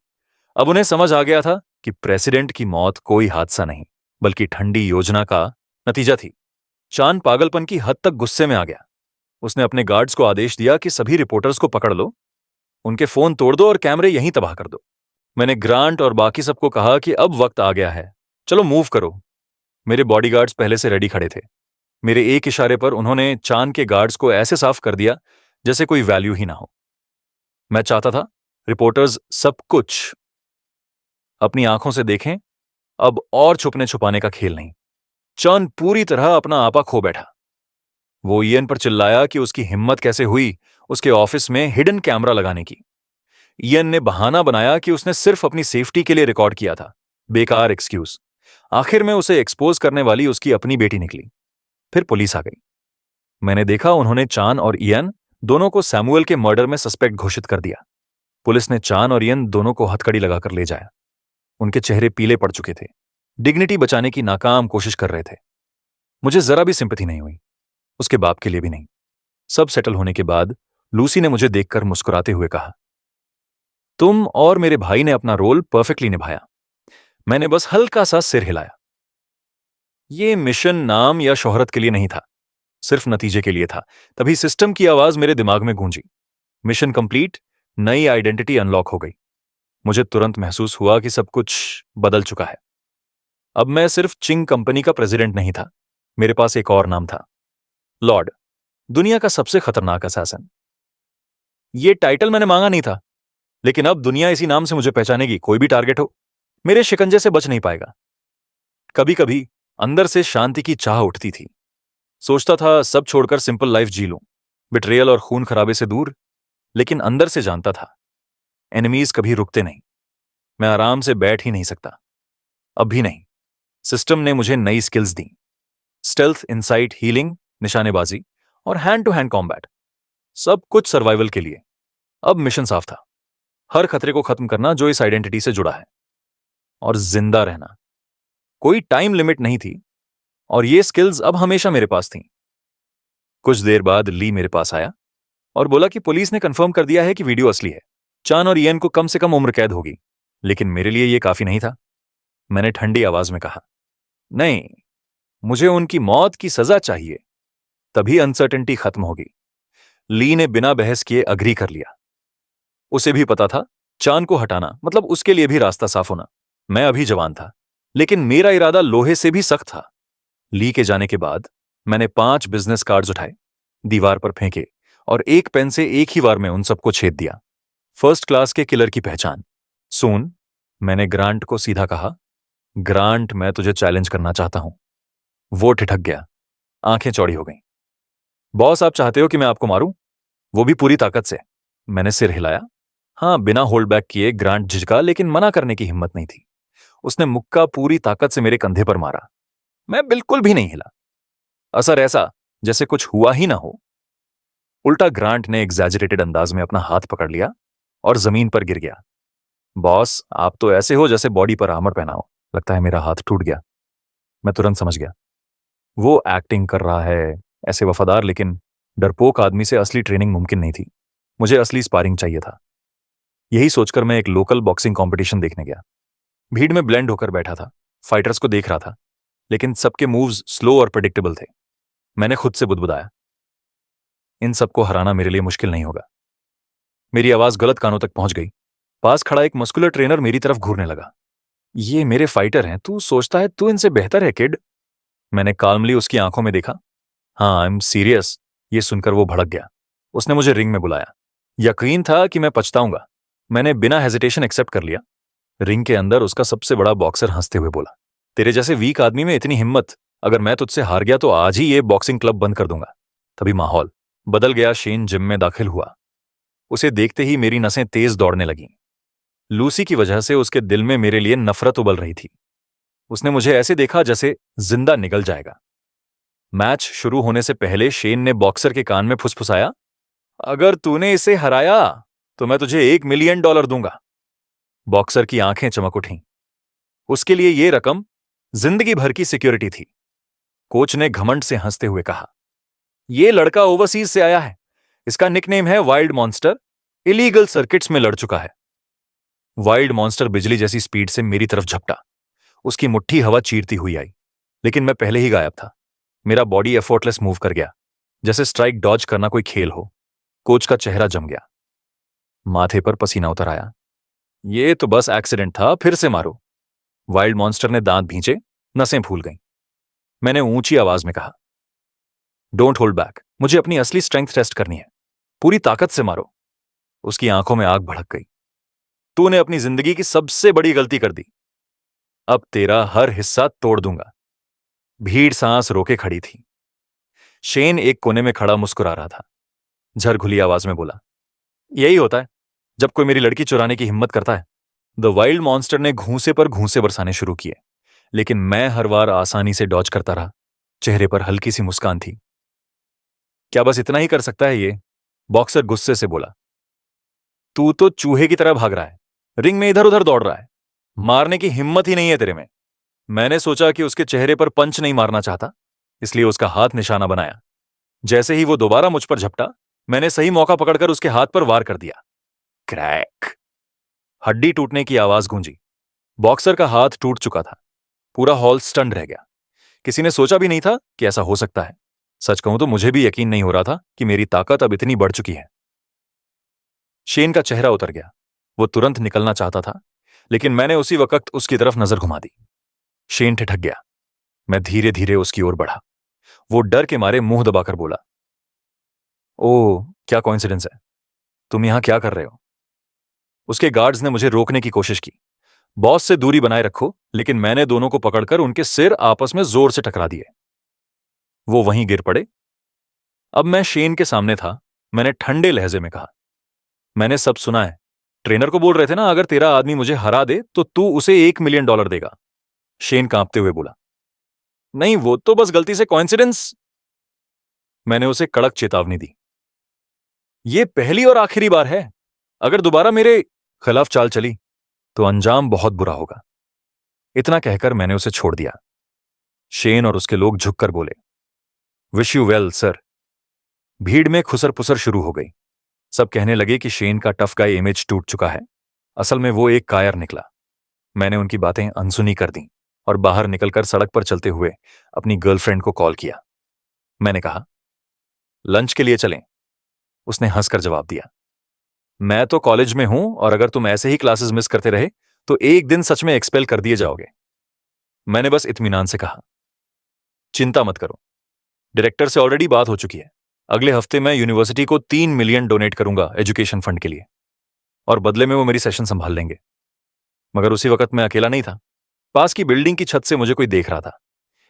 [SPEAKER 1] अब उन्हें समझ आ गया था कि प्रेसिडेंट की मौत कोई हादसा नहीं, बल्कि ठंडी योजना का नतीजा थी। चांद पागलपन की हद तक गुस्से में आ गया। उसने अपने गार्ड्स को आदेश दिया कि सभी रिपोर्टर्स को पकड़ लो, उनके फोन तोड़ दो और कैमरे यहीं तबाह कर दो। मैंने ग्रांट और बाकी सबको कहा कि अब वक्त आ गया है, चलो मूव करो। मेरे बॉडीगार्ड्स पहले से रेडी खड़े थे। मेरे एक इशारे पर उन्होंने चांद के गार्ड्स को ऐसे साफ कर दिया जैसे कोई वैल्यू ही ना हो। मैं चाहता था रिपोर्टर्स सब कुछ अपनी आंखों से देखें, अब और छुपने छुपाने का खेल नहीं। चांद पूरी तरह अपना आपा खो बैठा। वो इयन पर चिल्लाया कि उसकी हिम्मत कैसे हुई उसके ऑफिस में हिडन कैमरा लगाने की। इयन ने बहाना बनाया कि उसने सिर्फ अपनी सेफ्टी के लिए रिकॉर्ड किया था। बेकार एक्सक्यूज। आखिर में उसे एक्सपोज करने वाली उसकी अपनी बेटी निकली। फिर पुलिस आ गई। मैंने देखा उन्होंने चान और इयन दोनों को सैमुअल के मर्डर में सस्पेक्ट घोषित कर दिया। पुलिस ने चान और इयन दोनों को हथकड़ी लगाकर ले जाया। उनके चेहरे पीले पड़ चुके थे। डिग्निटी बचाने की नाकाम कोशिश कर रहे थे। मुझे जरा भी सिंपैथी नहीं हुई, उसके बाप के लिए भी नहीं। सब सेटल होने के बाद लूसी ने मुझे देखकर मुस्कुराते हुए कहा, तुम और मेरे भाई ने अपना रोल परफेक्टली निभाया। मैंने बस हल्का सा सिर हिलाया। ये मिशन नाम या शोहरत के लिए नहीं था, सिर्फ नतीजे के लिए था। तभी सिस्टम की आवाज मेरे दिमाग में गूंजी। मिशन कंप्लीट, नई आइडेंटिटी अनलॉक हो गई। मुझे तुरंत महसूस हुआ कि सब कुछ बदल चुका है। अब मैं सिर्फ चिंग कंपनी का प्रेसिडेंट नहीं था, मेरे पास एक और नाम था, लॉर्ड, दुनिया का सबसे खतरनाक असैसिन। ये टाइटल मैंने मांगा नहीं था, लेकिन अब दुनिया इसी नाम से मुझे पहचानेगी। कोई भी टारगेट हो, मेरे शिकंजे से बच नहीं पाएगा। कभी कभी अंदर से शांति की चाह उठती थी। सोचता था सब छोड़कर सिंपल लाइफ जी लूं, बिट्रेयल और खून खराबे से दूर। लेकिन अंदर से जानता था एनिमीज कभी रुकते नहीं। मैं आराम से बैठ ही नहीं सकता, अब भी नहीं। सिस्टम ने मुझे नई स्किल्स दी, स्टेल्थ, इनसाइट, हीलिंग, निशानेबाजी और हैंड टू हैंड कॉम्बैट, सब कुछ सर्वाइवल के लिए। अब मिशन साफ था, हर खतरे को खत्म करना जो इस आइडेंटिटी से जुड़ा है, और जिंदा रहना। कोई टाइम लिमिट नहीं थी, और ये स्किल्स अब हमेशा मेरे पास थीं। कुछ देर बाद ली मेरे पास आया और बोला कि पुलिस ने कंफर्म कर दिया है कि वीडियो असली है। चान और इयन को कम से कम उम्र कैद होगी, लेकिन मेरे लिए यह काफी नहीं था। मैंने ठंडी आवाज में कहा, नहीं, मुझे उनकी मौत की सजा चाहिए। तभी अनसर्टेनिटी खत्म होगी। ली ने बिना बहस किए अग्री कर लिया। उसे भी पता था चान को हटाना मतलब उसके लिए भी रास्ता साफ होना। मैं अभी जवान था, लेकिन मेरा इरादा लोहे से भी सख्त था। ली के जाने के बाद मैंने 5 बिजनेस कार्ड्स उठाए, दीवार पर फेंके और एक पेन से एक ही बार में उन सबको छेद दिया। फर्स्ट क्लास के किलर की पहचान। सुन, मैंने ग्रांट को सीधा कहा, ग्रांट, मैं तुझे चैलेंज करना चाहता हूं। वो ठिठक गया, आंखें चौड़ी हो गईं। बॉस, आप चाहते हो कि मैं आपको मारूं, वो भी पूरी ताकत से? मैंने सिर हिलाया। हां, बिना होल्ड बैक किए। ग्रांट झिझका, लेकिन मना करने की हिम्मत नहीं थी। उसने मुक्का पूरी ताकत से मेरे कंधे पर मारा। मैं बिल्कुल भी नहीं हिला। असर ऐसा जैसे कुछ हुआ ही ना हो। उल्टा ग्रांट ने एग्जैजरेटेड अंदाज में अपना हाथ पकड़ लिया और जमीन पर गिर गया। बॉस, आप तो ऐसे हो जैसे बॉडी पर आर्मर पहना हो। लगता है मेरा हाथ टूट गया। मैं तुरंत समझ गया, वो एक्टिंग कर रहा है, ऐसे वफादार लेकिन डरपोक आदमी से असली ट्रेनिंग मुमकिन नहीं थी। मुझे असली स्पारिंग चाहिए था। यही सोचकर मैं एक लोकल बॉक्सिंग कंपटीशन देखने गया। भीड़ में ब्लेंड होकर बैठा था, फाइटर्स को देख रहा था, लेकिन सबके मूव्स स्लो और प्रेडिक्टेबल थे। मैंने खुद से बुदबुदाया, इन सबको हराना मेरे लिए मुश्किल नहीं होगा। मेरी आवाज गलत कानों तक पहुंच गई। पास खड़ा एक मस्कुलर ट्रेनर मेरी तरफ घूरने लगा। ये मेरे फाइटर हैं, तू सोचता है तू इनसे बेहतर है किड? मैंने काल्मली उसकी आंखों में देखा। हाँ, आई एम सीरियस। ये सुनकर वो भड़क गया। उसने मुझे रिंग में बुलाया। यकीन था कि मैं पछताऊंगा। मैंने बिना हेजिटेशन एक्सेप्ट कर लिया। रिंग के अंदर उसका सबसे बड़ा बॉक्सर हंसते हुए बोला, तेरे जैसे वीक आदमी में इतनी हिम्मत, अगर मैं तुझसे हार गया तो आज ही ये बॉक्सिंग क्लब बंद कर दूंगा। तभी माहौल बदल गया। शेन जिम में दाखिल हुआ। उसे देखते ही मेरी नसें तेज दौड़ने लगीं। लूसी की वजह से उसके दिल में मेरे लिए नफरत उबल रही थी। उसने मुझे ऐसे देखा जैसे जिंदा निगल जाएगा। मैच शुरू होने से पहले शेन ने बॉक्सर के कान में फुसफुसाया, अगर तूने इसे हराया तो मैं तुझे $1 मिलियन दूंगा। बॉक्सर की आंखें चमक उठीं। उसके लिए यह रकम जिंदगी भर की सिक्योरिटी थी। कोच ने घमंड से हंसते हुए कहा, यह लड़का ओवरसीज से आया है, इसका निकनेम है वाइल्ड मॉन्स्टर, इलीगल सर्किट्स में लड़ चुका है। वाइल्ड मॉन्स्टर बिजली जैसी स्पीड से मेरी तरफ झपटा। उसकी मुट्ठी हवा चीरती हुई आई, लेकिन मैं पहले ही गायब था। मेरा बॉडी एफर्टलेस मूव कर गया, जैसे स्ट्राइक डॉज करना कोई खेल हो। कोच का चेहरा जम गया, माथे पर पसीना उतर आया। ये तो बस एक्सीडेंट था, फिर से मारो। वाइल्ड मॉन्स्टर ने दांत भींचे, नसें फूल गईं। मैंने ऊंची आवाज में कहा, डोंट होल्ड बैक, मुझे अपनी असली स्ट्रेंथ टेस्ट करनी है, पूरी ताकत से मारो। उसकी आंखों में आग भड़क गई। तूने अपनी जिंदगी की सबसे बड़ी गलती कर दी, अब तेरा हर हिस्सा तोड़ दूंगा। भीड़ सांस रोके खड़ी थी। शेन एक कोने में खड़ा मुस्कुरा रहा था। झरघुली आवाज में बोला, यही होता है जब कोई मेरी लड़की चुराने की हिम्मत करता है। द वाइल्ड मॉन्स्टर ने घूंसे पर घूंसे बरसाने शुरू किए, लेकिन मैं हर बार आसानी से डॉज करता रहा। चेहरे पर हल्की सी मुस्कान थी। क्या बस इतना ही कर सकता है ये? बॉक्सर गुस्से से बोला, तू तो चूहे की तरह भाग रहा है, रिंग में इधर उधर दौड़ रहा है, मारने की हिम्मत ही नहीं है तेरे में। मैंने सोचा कि उसके चेहरे पर पंच नहीं मारना चाहता, इसलिए उसका हाथ निशाना बनाया। जैसे ही वो दोबारा मुझ पर झपटा, मैंने सही मौका पकड़कर उसके हाथ पर वार कर दिया। क्रैक। हड्डी टूटने की आवाज गूंजी। बॉक्सर का हाथ टूट चुका था। पूरा हॉल स्टंड रह गया। किसी ने सोचा भी नहीं था कि ऐसा हो सकता है। सच कहूं तो मुझे भी यकीन नहीं हो रहा था कि मेरी ताकत अब इतनी बढ़ चुकी है। शेन का चेहरा उतर गया। वो तुरंत निकलना चाहता था, लेकिन मैंने उसी वक्त उसकी तरफ नजर घुमा दी। शेन ठिठक गया। मैं धीरे धीरे उसकी ओर बढ़ा। वो डर के मारे मुंह दबाकर बोला, ओह, क्या कोइंसिडेंस है। तुम यहां क्या कर रहे हो? उसके गार्ड्स ने मुझे रोकने की कोशिश की। बॉस से दूरी बनाए रखो, लेकिन मैंने दोनों को पकड़कर उनके सिर आपस में जोर से टकरा दिए। वो वहीं गिर पड़े। अब मैं शेन के सामने था। मैंने ठंडे लहजे में कहा, मैंने सब सुना है। ट्रेनर को बोल रहे थे ना, अगर तेरा आदमी मुझे हरा दे तो तू उसे $1 मिलियन देगा। शेन कांपते हुए बोला, नहीं, वो तो बस गलती से कोइंसिडेंस। मैंने उसे कड़क चेतावनी दी, ये पहली और आखिरी बार है। अगर दोबारा मेरे खिलाफ चाल चली तो अंजाम बहुत बुरा होगा। इतना कहकर मैंने उसे छोड़ दिया। शेन और उसके लोग झुककर बोले, विश यू वेल सर। भीड़ में खुसर पुसर शुरू हो गई। सब कहने लगे कि शेन का टफ गाय इमेज टूट चुका है। असल में वो एक कायर निकला। मैंने उनकी बातें अनसुनी कर दी और बाहर निकलकर सड़क पर चलते हुए अपनी गर्लफ्रेंड को कॉल किया। मैंने कहा, लंच के लिए चलें। उसने हंसकर जवाब दिया, मैं तो कॉलेज में हूं और अगर तुम ऐसे ही क्लासेस मिस करते रहे तो एक दिन सच में एक्सपेल कर दिए जाओगे। मैंने बस इत्मीनान से कहा, चिंता मत करो, डायरेक्टर से ऑलरेडी बात हो चुकी है। अगले हफ्ते मैं यूनिवर्सिटी को 3 मिलियन डोनेट करूंगा एजुकेशन फंड के लिए, और बदले में वो मेरी सेशन संभाल लेंगे। मगर उसी वक्त मैं अकेला नहीं था। पास की बिल्डिंग की छत से मुझे कोई देख रहा था।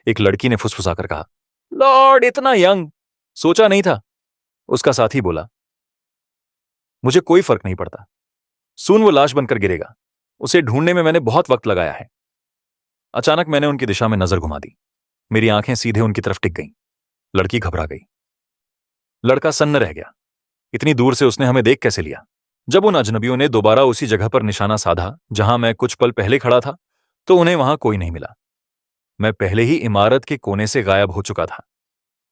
[SPEAKER 1] एक लड़की ने फुसफुसाकर कहा, लॉर्ड, इतना यंग, सोचा नहीं था। उसका साथी बोला, मुझे कोई फर्क नहीं पड़ता। सून वो लाश बनकर गिरेगा। उसे ढूंढने में मैंने बहुत वक्त लगाया है। अचानक मैंने उनकी दिशा में नजर घुमा दी। मेरी आंखें सीधे उनकी तरफ टिक गईं। लड़की घबरा गई। लड़का सन्न रह गया। इतनी दूर से उसने हमें देख कैसे लिया? जब उन अजनबियों ने दोबारा उसी जगह पर निशाना साधा जहां मैं कुछ पल पहले खड़ा था, तो उन्हें वहां कोई नहीं मिला। मैं पहले ही इमारत के कोने से गायब हो चुका था।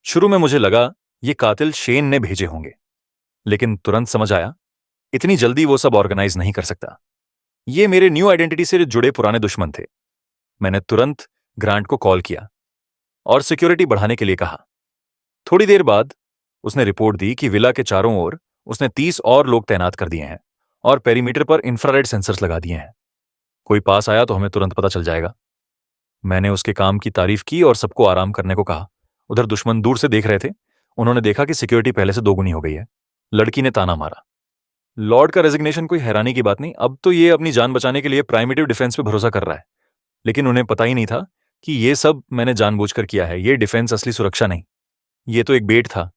[SPEAKER 1] शुरू में मुझे लगा ये कातिल शेन ने भेजे होंगे, लेकिन तुरंत समझ आया इतनी जल्दी वो सब ऑर्गेनाइज नहीं कर सकता। ये मेरे न्यू आइडेंटिटी से जुड़े पुराने दुश्मन थे। मैंने तुरंत ग्रांट को कॉल किया और सिक्योरिटी बढ़ाने के लिए कहा। थोड़ी देर बाद उसने रिपोर्ट दी कि विला के चारों ओर उसने 30 और लोग तैनात कर दिए हैं और पेरीमीटर पर इंफ्रारेड सेंसर्स लगा दिए हैं। कोई पास आया तो हमें तुरंत पता चल जाएगा। मैंने उसके काम की तारीफ की और सबको आराम करने को कहा। उधर दुश्मन दूर से देख रहे थे। उन्होंने देखा कि सिक्योरिटी पहले से दोगुनी हो गई है। लड़की ने ताना मारा, लॉर्ड का रेजिग्नेशन कोई हैरानी की बात नहीं। अब तो ये अपनी जान बचाने के लिए प्राइमेटिव डिफेंस पे भरोसा कर रहा है। लेकिन उन्हें पता ही नहीं था कि ये सब मैंने जानबूझकर किया है। ये डिफेंस असली सुरक्षा नहीं, ये तो एक बेट था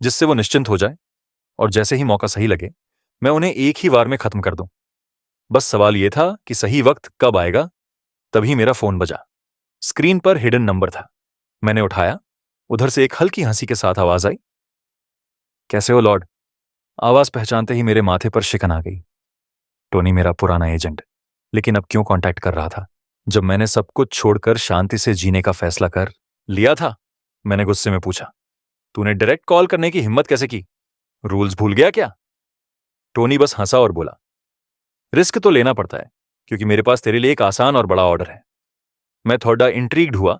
[SPEAKER 1] जिससे वो निश्चिंत हो जाए और जैसे ही मौका सही लगे मैं उन्हें एक ही वार में खत्म कर दूं। बस सवाल यह था कि सही वक्त कब आएगा। तभी मेरा फोन बजा। स्क्रीन पर हिडन नंबर था। मैंने उठाया। उधर से एक हल्की हंसी के साथ आवाज आई, कैसे हो लॉर्ड? आवाज पहचानते ही मेरे माथे पर शिकन आ गई। टोनी मेरा पुराना एजेंट, लेकिन अब क्यों कांटेक्ट कर रहा था जब मैंने सब कुछ छोड़कर शांति से जीने का फैसला कर लिया था? मैंने गुस्से में पूछा, तूने डायरेक्ट कॉल करने की हिम्मत कैसे की? रूल्स भूल गया क्या? टोनी बस हंसा और बोला, रिस्क तो लेना पड़ता है क्योंकि मेरे पास तेरे लिए एक आसान और बड़ा ऑर्डर है। मैं थोड़ा इंट्रीग्ड हुआ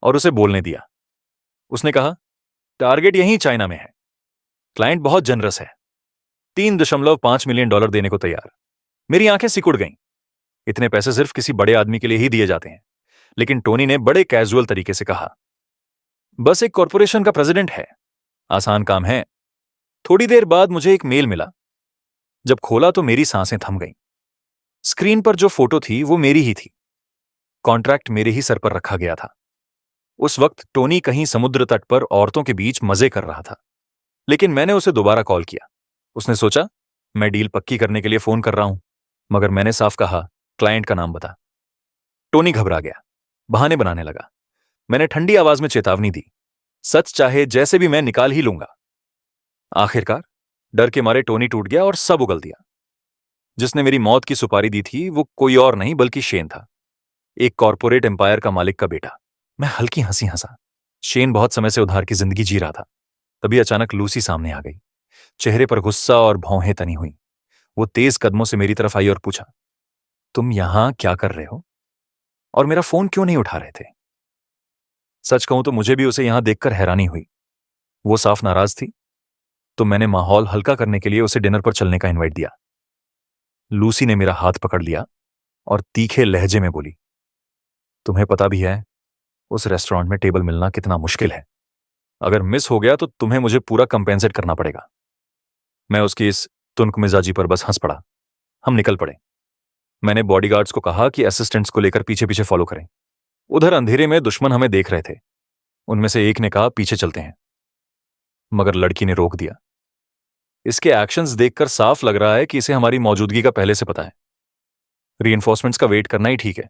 [SPEAKER 1] और उसे बोलने दिया। उसने कहा, टारगेट यहीं चाइना में है। क्लाइंट बहुत जनरस है, $3.5 मिलियन देने को तैयार। मेरी आंखें सिकुड़ गईं। इतने पैसे सिर्फ किसी बड़े आदमी के लिए ही दिए जाते हैं। लेकिन टोनी ने बड़े कैजुअल तरीके से कहा, बस एक कॉरपोरेशन का प्रेसिडेंट है, आसान काम है। थोड़ी देर बाद मुझे एक मेल मिला। जब खोला तो मेरी सांसें थम गईं। स्क्रीन पर जो फोटो थी वो मेरी ही थी। कॉन्ट्रैक्ट मेरे ही सर पर रखा गया था। उस वक्त टोनी कहीं समुद्र तट पर औरतों के बीच मजे कर रहा था। लेकिन मैंने उसे दोबारा कॉल किया। उसने सोचा मैं डील पक्की करने के लिए फोन कर रहा हूं, मगर मैंने साफ कहा, क्लाइंट का नाम बता। टोनी घबरा गया, बहाने बनाने लगा। मैंने ठंडी आवाज में चेतावनी दी, सच चाहे जैसे भी मैं निकाल ही लूंगा। आखिरकार डर के मारे टोनी टूट गया और सब उगल दिया। जिसने मेरी मौत की सुपारी दी थी वो कोई और नहीं बल्कि शेन था, एक कॉरपोरेट एम्पायर का मालिक का बेटा। मैं हल्की हंसी हंसा। शेन बहुत समय से उधार की जिंदगी जी रहा था। तभी अचानक लूसी सामने आ गई। चेहरे पर गुस्सा और भौहें तनी हुई। वो तेज कदमों से मेरी तरफ आई और पूछा, तुम यहां क्या कर रहे हो और मेरा फोन क्यों नहीं उठा रहे थे? सच कहूं तो मुझे भी उसे यहां देखकर हैरानी हुई। वो साफ नाराज थी, तो मैंने माहौल हल्का करने के लिए उसे डिनर पर चलने का इनवाइट दिया। लूसी ने मेरा हाथ पकड़ लिया और तीखे लहजे में बोली, तुम्हें पता भी है उस रेस्टोरेंट में टेबल मिलना कितना मुश्किल है। अगर मिस हो गया तो तुम्हें मुझे पूरा कंपेंसेट करना पड़ेगा। मैं उसकी इस तुनक मिजाजी पर बस हंस पड़ा। हम निकल पड़े। मैंने बॉडीगार्ड्स को कहा कि असिस्टेंट्स को लेकर पीछे पीछे फॉलो करें। उधर अंधेरे में दुश्मन हमें देख रहे थे। उनमें से एक ने कहा, पीछे चलते हैं, मगर लड़की ने रोक दिया। इसके एक्शंस देखकर साफ लग रहा है कि इसे हमारी मौजूदगी का पहले से पता है। रीइंफोर्समेंट्स का वेट करना ही ठीक है।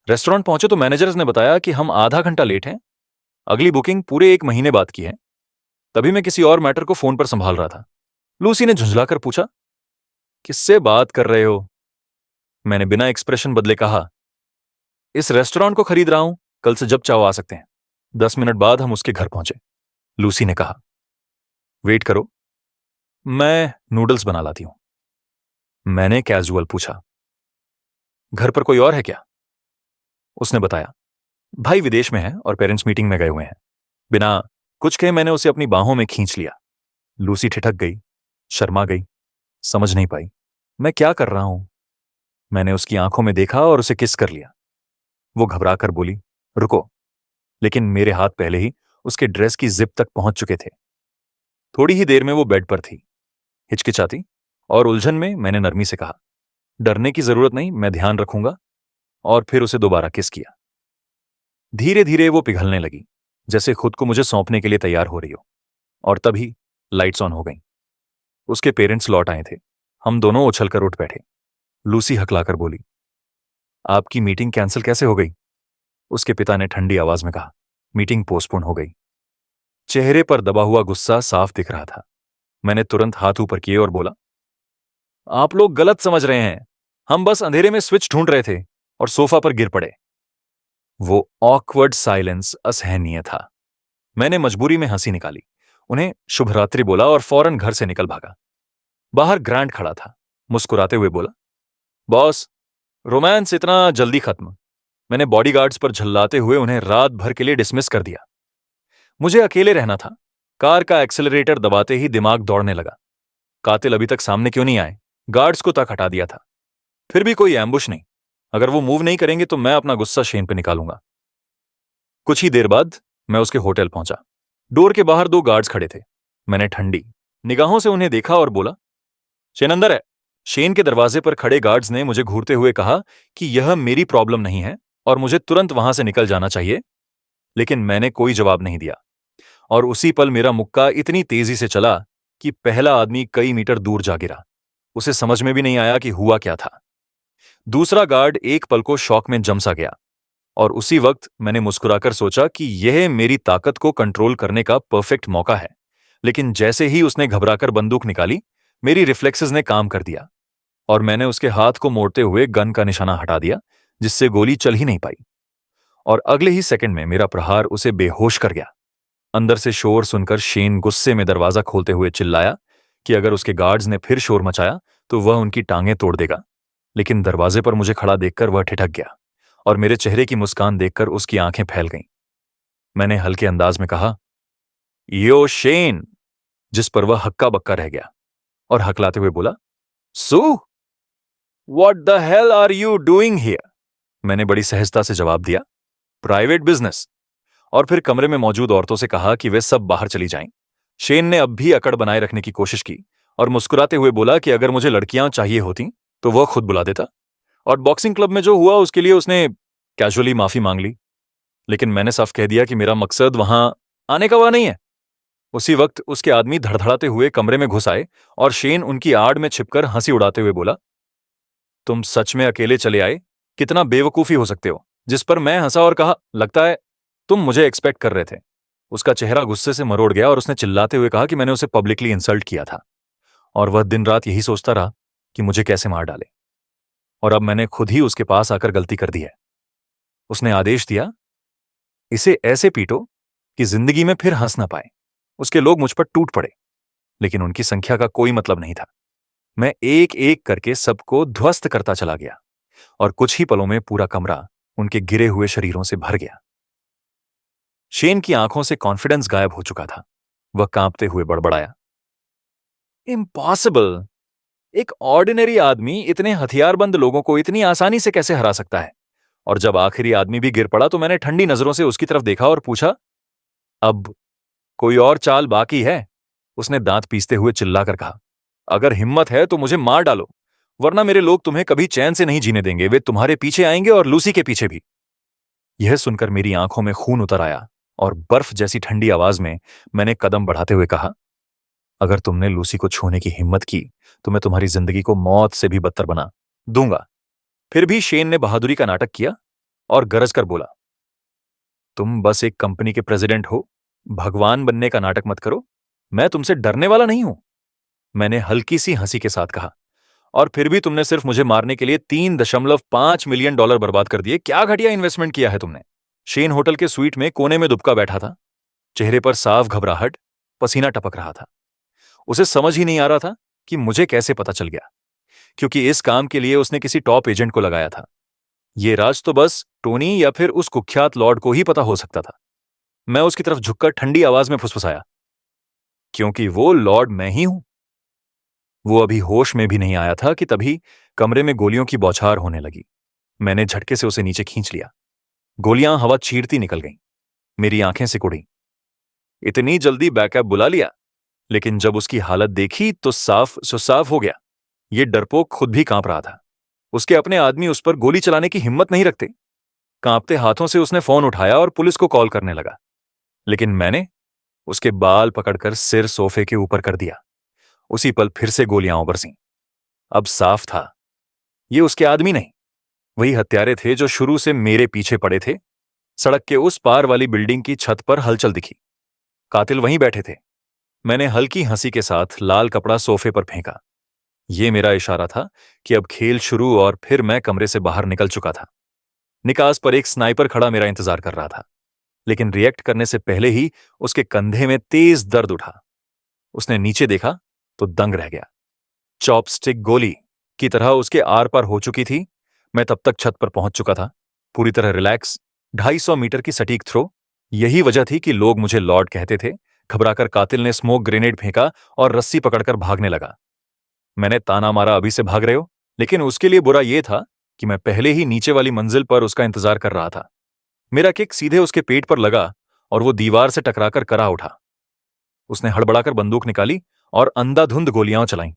[SPEAKER 1] रेस्टोरेंट पहुंचे तो मैनेजर्स ने बताया कि हम आधा घंटा लेट हैं। अगली बुकिंग पूरे 1 महीने बाद की है। तभी मैं किसी और मैटर को फोन पर संभाल रहा था। लूसी ने झुंझलाकर पूछा, किससे बात कर रहे हो? मैंने बिना एक्सप्रेशन बदले कहा, इस रेस्टोरेंट को खरीद रहा हूं, कल से जब चाहो आ सकते हैं। 10 मिनट बाद हम उसके घर पहुंचे। लूसी ने कहा, वेट करो, मैं नूडल्स बना लाती हूं। मैंने कैजुअल पूछा, घर पर कोई और है क्या? उसने बताया, भाई विदेश में है और पेरेंट्स मीटिंग में गए हुए हैं। बिना कुछ कहे मैंने उसे अपनी बाहों में खींच लिया। लूसी ठिठक गई, शर्मा गई, समझ नहीं पाई मैं क्या कर रहा हूं। मैंने उसकी आंखों में देखा और उसे किस कर लिया। वो घबराकर बोली, रुको, लेकिन मेरे हाथ पहले ही उसके ड्रेस की जिप तक पहुंच चुके थे। थोड़ी ही देर में वो बेड पर थी, हिचकिचाती और उलझन में। मैंने नरमी से कहा, डरने की जरूरत नहीं, मैं ध्यान रखूंगा। और फिर उसे दोबारा किस किया। धीरे धीरे वो पिघलने लगी, जैसे खुद को मुझे सौंपने के लिए तैयार हो रही हो। और तभी लाइट्स ऑन हो गईं। उसके पेरेंट्स लौट आए थे। हम दोनों उछलकर उठ बैठे। लूसी हकलाकर बोली, आपकी मीटिंग कैंसिल कैसे हो गई? उसके पिता ने ठंडी आवाज में कहा, मीटिंग पोस्टपोन हो गई। चेहरे पर दबा हुआ गुस्सा साफ दिख रहा था। मैंने तुरंत हाथ ऊपर किए और बोला, आप लोग गलत समझ रहे हैं। हम बस अंधेरे में स्विच ढूंढ रहे थे और सोफा पर गिर पड़े। वो ऑकवर्ड साइलेंस असहनीय था। मैंने मजबूरी में हंसी निकाली, उन्हें शुभरात्रि बोला और फौरन घर से निकल भागा। बाहर ग्रांट खड़ा था, मुस्कुराते हुए बोला, बॉस, रोमांस इतना जल्दी खत्म? मैंने बॉडीगार्ड्स पर झल्लाते हुए उन्हें रात भर के लिए डिसमिस कर दिया। मुझे अकेले रहना था। कार का एक्सेलरेटर दबाते ही दिमाग दौड़ने लगा। कातिल अभी तक सामने क्यों नहीं आए? गार्ड्स को तक हटा दिया था, फिर भी कोई एम्बुश नहीं। अगर वो मूव नहीं करेंगे तो मैं अपना गुस्सा शेन पे निकालूंगा। कुछ ही देर बाद मैं उसके होटल पहुंचा। डोर के बाहर 2 गार्ड्स खड़े थे। मैंने ठंडी निगाहों से उन्हें देखा और बोला, शेन अंदर है। शेन के दरवाजे पर खड़े गार्ड्स ने मुझे घूरते हुए कहा कि यह मेरी प्रॉब्लम नहीं है और मुझे तुरंत वहां से निकल जाना चाहिए। लेकिन मैंने कोई जवाब नहीं दिया और उसी पल मेरा मुक्का इतनी तेजी से चला कि पहला आदमी कई मीटर दूर जा गिरा। उसे समझ में भी नहीं आया कि हुआ क्या था। दूसरा गार्ड एक पल को शॉक में जम सा गया और उसी वक्त मैंने मुस्कुराकर सोचा कि यह मेरी ताकत को कंट्रोल करने का परफेक्ट मौका है। लेकिन जैसे ही उसने घबराकर बंदूक निकाली, मेरी रिफ्लेक्सेस ने काम कर दिया और मैंने उसके हाथ को मोड़ते हुए गन का निशाना हटा दिया, जिससे गोली चल ही नहीं पाई। और अगले ही सेकंड में मेरा प्रहार उसे बेहोश कर गया। अंदर से शोर सुनकर शेन गुस्से में दरवाजा खोलते हुए चिल्लाया कि अगर उसके गार्ड्स ने फिर शोर मचाया तो वह उनकी टांगें तोड़ देगा। लेकिन दरवाजे पर मुझे खड़ा देखकर वह ठिठक गया और मेरे चेहरे की मुस्कान देखकर उसकी आंखें फैल गईं। मैंने हल्के अंदाज में कहा, यो शेन, जिस पर वह हक्का बक्का रह गया और हकलाते हुए बोला, so, what the hell are you doing here? मैंने बड़ी सहजता से जवाब दिया, प्राइवेट बिजनेस। और फिर कमरे में मौजूद औरतों से कहा कि वे सब बाहर चली जाएं। शेन ने अब भी अकड़ बनाए रखने की कोशिश की और मुस्कुराते हुए बोला कि अगर मुझे लड़कियां चाहिए होती तो वह खुद बुला देता। और बॉक्सिंग क्लब में जो हुआ उसके लिए उसने कैजुअली माफी मांग ली। लेकिन मैंने साफ कह दिया कि मेरा मकसद वहां आने का वह नहीं है। उसी वक्त उसके आदमी धड़धड़ाते हुए कमरे में घुस आए और शेन उनकी आड़ में छिपकर हंसी उड़ाते हुए बोला, तुम सच में अकेले चले आए? कितना बेवकूफी हो सकते हो? जिस पर मैं हंसा और कहा, लगता है तुम मुझे एक्सपेक्ट कर रहे थे। उसका चेहरा गुस्से से मरोड़ गया और उसने चिल्लाते हुए कहा कि मैंने उसे पब्लिकली इंसल्ट किया था और वह दिन रात यही सोचता रहा कि मुझे कैसे मार डाले। और अब मैंने खुद ही उसके पास आकर गलती कर दी है। उसने आदेश दिया, इसे ऐसे पीटो कि जिंदगी में फिर हंस ना पाए। उसके लोग मुझ पर टूट पड़े, लेकिन उनकी संख्या का कोई मतलब नहीं था। मैं एक एक करके सबको ध्वस्त करता चला गया और कुछ ही पलों में पूरा कमरा उनके गिरे हुए शरीरों से भर गया। शेन की आंखों से कॉन्फिडेंस गायब हो चुका था। वह कांपते हुए बड़बड़ाया, इम्पॉसिबल! एक ऑर्डिनरी आदमी इतने हथियारबंद लोगों को इतनी आसानी से कैसे हरा सकता है? और जब आखिरी आदमी भी गिर पड़ा तो मैंने ठंडी नजरों से उसकी तरफ देखा और पूछा, अब कोई और चाल बाकी है? उसने दांत पीसते हुए चिल्लाकर कहा, अगर हिम्मत है तो मुझे मार डालो, वरना मेरे लोग तुम्हें कभी चैन से नहीं जीने देंगे। वे तुम्हारे पीछे आएंगे और लूसी के पीछे भी। यह सुनकर मेरी आंखों में खून उतर आया और बर्फ जैसी ठंडी आवाज में मैंने कदम बढ़ाते हुए कहा, अगर तुमने लूसी को छूने की हिम्मत की तो मैं तुम्हारी जिंदगी को मौत से भी बदतर बना दूंगा। फिर भी शेन ने बहादुरी का नाटक किया और गरज कर बोला, तुम बस एक कंपनी के प्रेसिडेंट हो, भगवान बनने का नाटक मत करो। मैं तुमसे डरने वाला नहीं हूं। मैंने हल्की सी हंसी के साथ कहा, और फिर भी तुमने सिर्फ मुझे मारने के लिए 3.5 मिलियन डॉलर बर्बाद कर दिए। क्या घटिया इन्वेस्टमेंट किया है तुमने? शेन होटल के स्वीट में कोने में दुबका बैठा था। चेहरे पर साफ घबराहट, पसीना टपक रहा था। उसे समझ ही नहीं आ रहा था कि मुझे कैसे पता चल गया, क्योंकि इस काम के लिए उसने किसी टॉप एजेंट को लगाया था। ये राज तो बस टोनी या फिर उस कुख्यात लॉर्ड को ही पता हो सकता था। मैं उसकी तरफ झुककर ठंडी आवाज में फुसफुसाया, क्योंकि वो लॉर्ड मैं ही हूं। वो अभी होश में भी नहीं आया था कि तभी कमरे में गोलियों की बौछार होने लगी। मैंने झटके से उसे नीचे खींच लिया। गोलियां हवा चीरती निकल गईं। मेरी आंखें सिकुड़ गईं। इतनी जल्दी बैकअप बुला लिया? लेकिन जब उसकी हालत देखी तो साफ हो गया। ये डरपोक खुद भी कांप रहा था। उसके अपने आदमी उस पर गोली चलाने की हिम्मत नहीं रखते। कांपते हाथों से उसने फोन उठाया और पुलिस को कॉल करने लगा। लेकिन मैंने उसके बाल पकड़कर सिर सोफे के ऊपर कर दिया। उसी पल फिर से गोलियां बरसीं। अब साफ था, ये उसके आदमी नहीं, वही हत्यारे थे जो शुरू से मेरे पीछे पड़े थे। सड़क के उस पार वाली बिल्डिंग की छत पर हलचल दिखी। कातिल वहीं बैठे थे। मैंने हल्की हंसी के साथ लाल कपड़ा सोफे पर फेंका। यह मेरा इशारा था कि अब खेल शुरू, और फिर मैं कमरे से बाहर निकल चुका था। निकास पर एक स्नाइपर खड़ा मेरा इंतजार कर रहा था, लेकिन रिएक्ट करने से पहले ही उसके कंधे में तेज दर्द उठा। उसने नीचे देखा तो दंग रह गया। चॉपस्टिक गोली की तरह उसके आर पार हो चुकी थी। मैं तब तक छत पर पहुंच चुका था, पूरी तरह रिलैक्स। 250 मीटर की सटीक थ्रो। यही वजह थी कि लोग मुझे लॉर्ड कहते थे। घबराकर कातिल ने स्मोक ग्रेनेड फेंका और रस्सी पकड़कर भागने लगा। मैंने ताना मारा, अभी से भाग रहे हो? लेकिन उसके लिए बुरा यह था कि मैं पहले ही नीचे वाली मंजिल पर उसका इंतजार कर रहा था। मेरा किक सीधे उसके पेट पर लगा और वो दीवार से टकराकर करा उठा। उसने हड़बड़ाकर बंदूक निकाली और अंधाधुंध गोलियां चलाईं,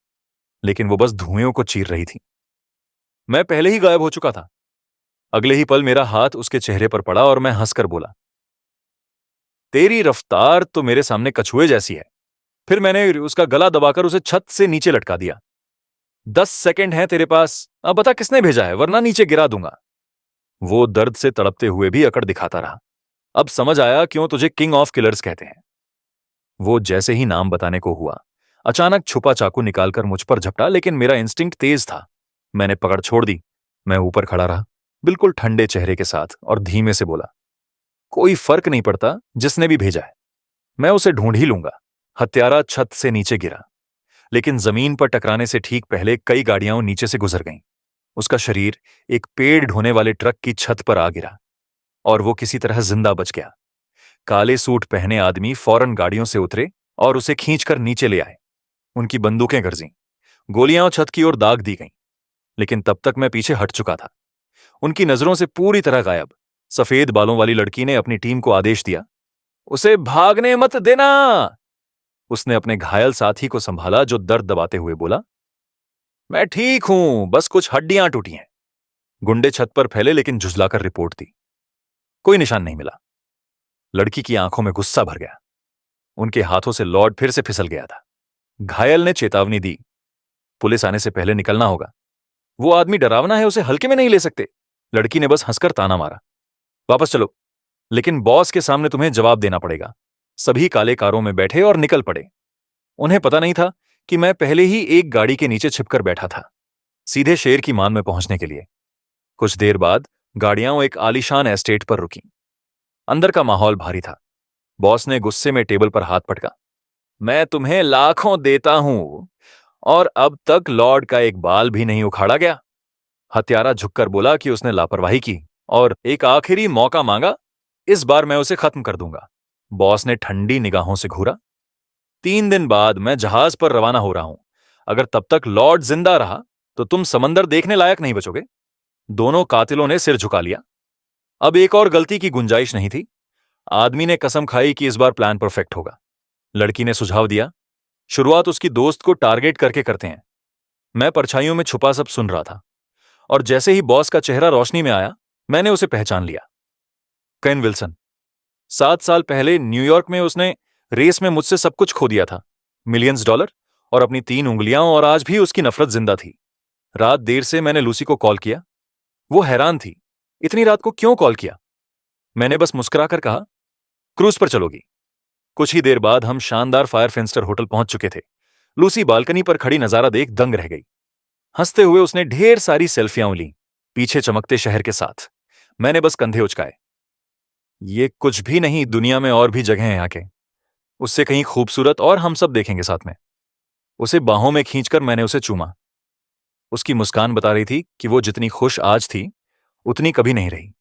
[SPEAKER 1] लेकिन वो बस धुएं को चीर रही थी। मैं पहले ही गायब हो चुका था। अगले ही पल मेरा हाथ उसके चेहरे पर पड़ा और मैं हंसकर बोला, तेरी रफ्तार तो मेरे सामने कछुए जैसी है। फिर मैंने उसका गला दबाकर उसे छत से नीचे लटका दिया। 10 सेकंड है तेरे पास, अब बता किसने भेजा है, वरना नीचे गिरा दूंगा। वो दर्द से तड़पते हुए भी अकड़ दिखाता रहा। अब समझ आया क्यों तुझे किंग ऑफ किलर्स कहते हैं। वो जैसे ही नाम बताने को हुआ, अचानक छुपा चाकू निकालकर मुझ पर झपटा, लेकिन मेरा इंस्टिंक्ट तेज था। मैंने पकड़ छोड़ दी। मैं ऊपर खड़ा रहा, बिल्कुल ठंडे चेहरे के साथ, और धीमे से बोला, कोई फर्क नहीं पड़ता जिसने भी भेजा है, मैं उसे ढूंढ ही लूंगा। हत्यारा छत से नीचे गिरा, लेकिन जमीन पर टकराने से ठीक पहले कई गाड़ियां नीचे से गुजर गईं। उसका शरीर एक पेड़ ढोने वाले ट्रक की छत पर आ गिरा और वो किसी तरह जिंदा बच गया। काले सूट पहने आदमी फौरन गाड़ियों से उतरे और उसे खींचकर नीचे ले आए। उनकी बंदूकें गरजीं। गोलियां छत की ओर दाग दी गईं, लेकिन तब तक मैं पीछे हट चुका था। उनकी नजरों से पूरी तरह गायब। सफेद बालों वाली लड़की ने अपनी टीम को आदेश दिया, उसे भागने मत देना। उसने अपने घायल साथी को संभाला, जो दर्द दबाते हुए बोला, मैं ठीक हूं, बस कुछ हड्डियां टूटी हैं। गुंडे छत पर फैले, लेकिन झुझलाकर रिपोर्ट दी। कोई निशान नहीं मिला। लड़की की आंखों में गुस्सा भर गया। उनके हाथों से लॉर्ड फिर से फिसल गया था। घायल ने चेतावनी दी, पुलिस आने से पहले निकलना होगा। वो आदमी डरावना है, उसे हल्के में नहीं ले सकते। लड़की ने बस हंसकर ताना मारा, वापस चलो, लेकिन बॉस के सामने तुम्हें जवाब देना पड़ेगा। सभी काले कारों में बैठे और निकल पड़े। उन्हें पता नहीं था कि मैं पहले ही एक गाड़ी के नीचे छिपकर बैठा था, सीधे शेर की मान में पहुंचने के लिए। कुछ देर बाद गाड़ियां एक आलीशान एस्टेट पर रुकीं। अंदर का माहौल भारी था। बॉस ने गुस्से में टेबल पर हाथ पटका, मैं तुम्हें लाखों देता हूं और अब तक लॉर्ड का एक बाल भी नहीं उखाड़ा गया। हत्यारा झुककर बोला कि उसने लापरवाही की और एक आखिरी मौका मांगा, इस बार मैं उसे खत्म कर दूंगा। बॉस ने ठंडी निगाहों से घूरा। 3 दिन बाद मैं जहाज पर रवाना हो रहा हूं। अगर तब तक लॉर्ड जिंदा रहा तो तुम समंदर देखने लायक नहीं बचोगे। दोनों कातिलों ने सिर झुका लिया। अब एक और गलती की गुंजाइश नहीं थी। आदमी ने कसम खाई कि इस बार प्लान परफेक्ट होगा। लड़की ने सुझाव दिया, शुरुआत उसकी दोस्त को टारगेट करके करते हैं। मैं परछाइयों में छुपा सब सुन रहा था और जैसे ही बॉस का चेहरा रोशनी में आया, मैंने उसे पहचान लिया। केन विल्सन। 7 साल पहले न्यूयॉर्क में उसने रेस में मुझसे सब कुछ खो दिया था, मिलियंस डॉलर और अपनी 3 उंगलियां, और आज भी उसकी नफरत जिंदा थी। रात देर से मैंने लूसी को कॉल किया। वो हैरान थी, इतनी रात को क्यों कॉल किया। मैंने बस मुस्कुराकर कहा, क्रूज पर चलोगी। कुछ ही देर बाद हम शानदार फायर फिंस्टर होटल पहुंच चुके थे। लूसी बालकनी पर खड़ी नजारा देख दंग रह गई। हंसते हुए उसने ढेर सारी सेल्फियां ली, पीछे चमकते शहर के साथ। मैंने बस कंधे उचकाए। ये कुछ भी नहीं, दुनिया में और भी जगह हैं आके, उससे कहीं खूबसूरत, और हम सब देखेंगे साथ में। उसे बाहों में खींचकर मैंने उसे चूमा। उसकी मुस्कान बता रही थी कि वो जितनी खुश आज थी उतनी कभी नहीं रही।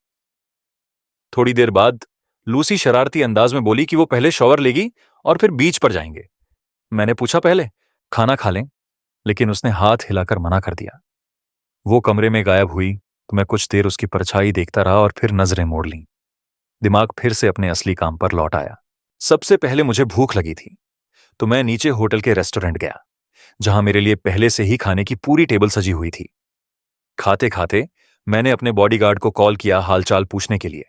[SPEAKER 1] थोड़ी देर बाद लूसी शरारती अंदाज में बोली कि वो पहले शॉवर लेगी और फिर बीच पर जाएंगे। मैंने पूछा, पहले खाना खा लें, लेकिन उसने हाथ हिलाकर मना कर दिया। वो कमरे में गायब हुई तो मैं कुछ देर उसकी परछाई देखता रहा और फिर नजरें मोड़ लीं। दिमाग फिर से अपने असली काम पर लौट आया। सबसे पहले मुझे भूख लगी थी तो मैं नीचे होटल के रेस्टोरेंट गया, जहां मेरे लिए पहले से ही खाने की पूरी टेबल सजी हुई थी। खाते खाते मैंने अपने बॉडीगार्ड को कॉल किया हालचाल पूछने के लिए।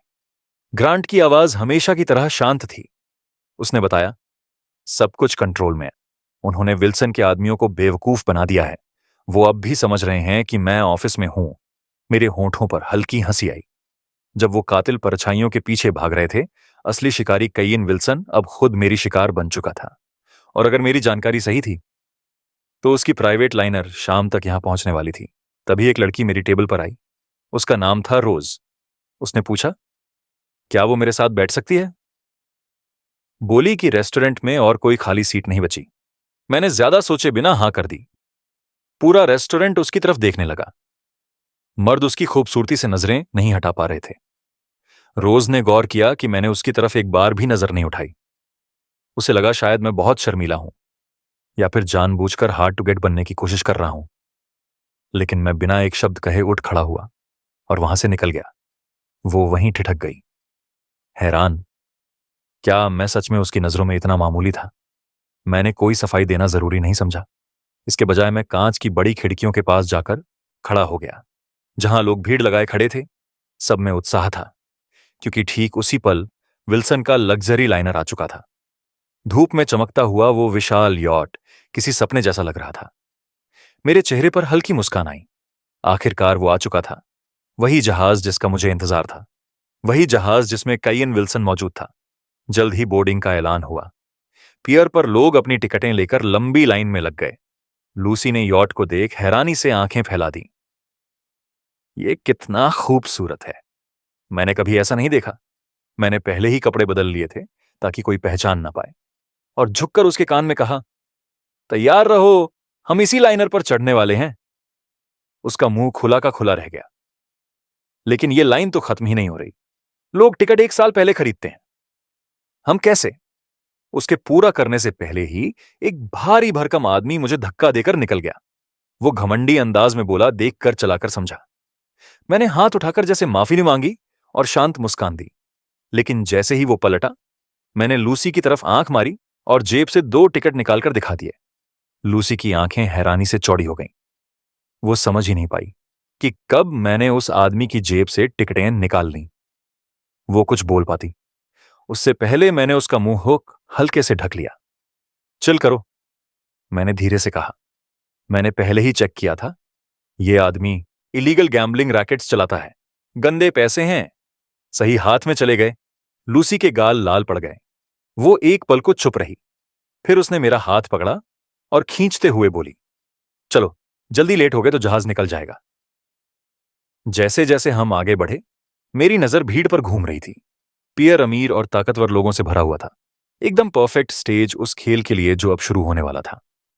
[SPEAKER 1] ग्रांट की आवाज हमेशा की तरह शांत थी। उसने बताया, सब कुछ कंट्रोल में है। उन्होंने विल्सन के आदमियों को बेवकूफ बना दिया है। वो अब भी समझ रहे हैं कि मैं ऑफिस में हूं। मेरे होंठों पर हल्की हंसी आई। जब वो कातिल परछाइयों के पीछे भाग रहे थे, असली शिकारी कैयन विल्सन अब खुद मेरी शिकार बन चुका था। और अगर मेरी जानकारी सही थी तो उसकी प्राइवेट लाइनर शाम तक यहां पहुंचने वाली थी। तभी एक लड़की मेरी टेबल पर आई। उसका नाम था रोज। उसने पूछा, क्या वो मेरे साथ बैठ सकती है। बोली कि रेस्टोरेंट में और कोई खाली सीट नहीं बची। मैंने ज्यादा सोचे बिना हां कर दी। पूरा रेस्टोरेंट उसकी तरफ देखने लगा। मर्द उसकी खूबसूरती से नजरें नहीं हटा पा रहे थे। रोज ने गौर किया कि मैंने उसकी तरफ एक बार भी नजर नहीं उठाई। उसे लगा शायद मैं बहुत शर्मीला हूं या फिर जानबूझकर हार्ड टू गेट बनने की कोशिश कर रहा हूं। लेकिन मैं बिना एक शब्द कहे उठ खड़ा हुआ और वहां से निकल गया। वो वहीं ठिठक गई, हैरान। क्या मैं सच में उसकी नजरों में इतना मामूली था। मैंने कोई सफाई देना जरूरी नहीं समझा। इसके बजाय मैं कांच की बड़ी खिड़कियों के पास जाकर खड़ा हो गया। जहां लोग भीड़ लगाए खड़े थे, सब में उत्साह था, क्योंकि ठीक उसी पल विल्सन का लग्जरी लाइनर आ चुका था। धूप में चमकता हुआ वो विशाल यॉट किसी सपने जैसा लग रहा था। मेरे चेहरे पर हल्की मुस्कान आई। आखिरकार वो आ चुका था, वही जहाज जिसका मुझे इंतजार था, वही जहाज जिसमें कैयन विल्सन मौजूद था। जल्द ही बोर्डिंग का ऐलान हुआ। पियर पर लोग अपनी टिकटें लेकर लंबी लाइन में लग गए। लूसी ने यॉट को देख हैरानी से आंखें फैला दी। ये कितना खूबसूरत है, मैंने कभी ऐसा नहीं देखा। मैंने पहले ही कपड़े बदल लिए थे ताकि कोई पहचान ना पाए, और झुककर उसके कान में कहा, तैयार रहो, हम इसी लाइनर पर चढ़ने वाले हैं। उसका मुंह खुला का खुला रह गया। लेकिन ये लाइन तो खत्म ही नहीं हो रही। लोग टिकट 1 साल पहले खरीदते हैं, हम कैसे। उसके पूरा करने से पहले ही एक भारी भरकम आदमी मुझे धक्का देकर निकल गया। वो घमंडी अंदाज में बोला, देख कर चलाकर समझा। मैंने हाथ उठाकर जैसे माफी नहीं मांगी और शांत मुस्कान दी। लेकिन जैसे ही वो पलटा, मैंने लूसी की तरफ आंख मारी और जेब से 2 टिकट निकालकर दिखा दिए। लूसी की आंखें हैरानी से चौड़ी हो गईं। वो समझ ही नहीं पाई कि कब मैंने उस आदमी की जेब से टिकटें निकाल लीं। वो कुछ बोल पाती, उससे पहले मैंने उसका मुंह हुक हल्के से ढक लिया। चिल करो, मैंने धीरे से कहा। मैंने पहले ही चेक किया था। ये आदमी इलीगल गैम्बलिंग रैकेट्स चलाता है। गंदे पैसे हैं, सही हाथ में चले गए। लूसी के गाल लाल पड़ गए। वो एक पल को चुप रही, फिर उसने मेरा हाथ पकड़ा और खींचते हुए बोली, चलो, जल्दी लेट हो गए तो जहाज निकल जाएगा। जैसे जैसे हम आगे बढ़े, मेरी नजर भीड़ पर घूम रही थी। पियर अमीर और ताकतवर लोगों से भरा हुआ था। एकदम परफेक्ट स्टेज उस खेल के लिए जो अब शुरू होने वाला था।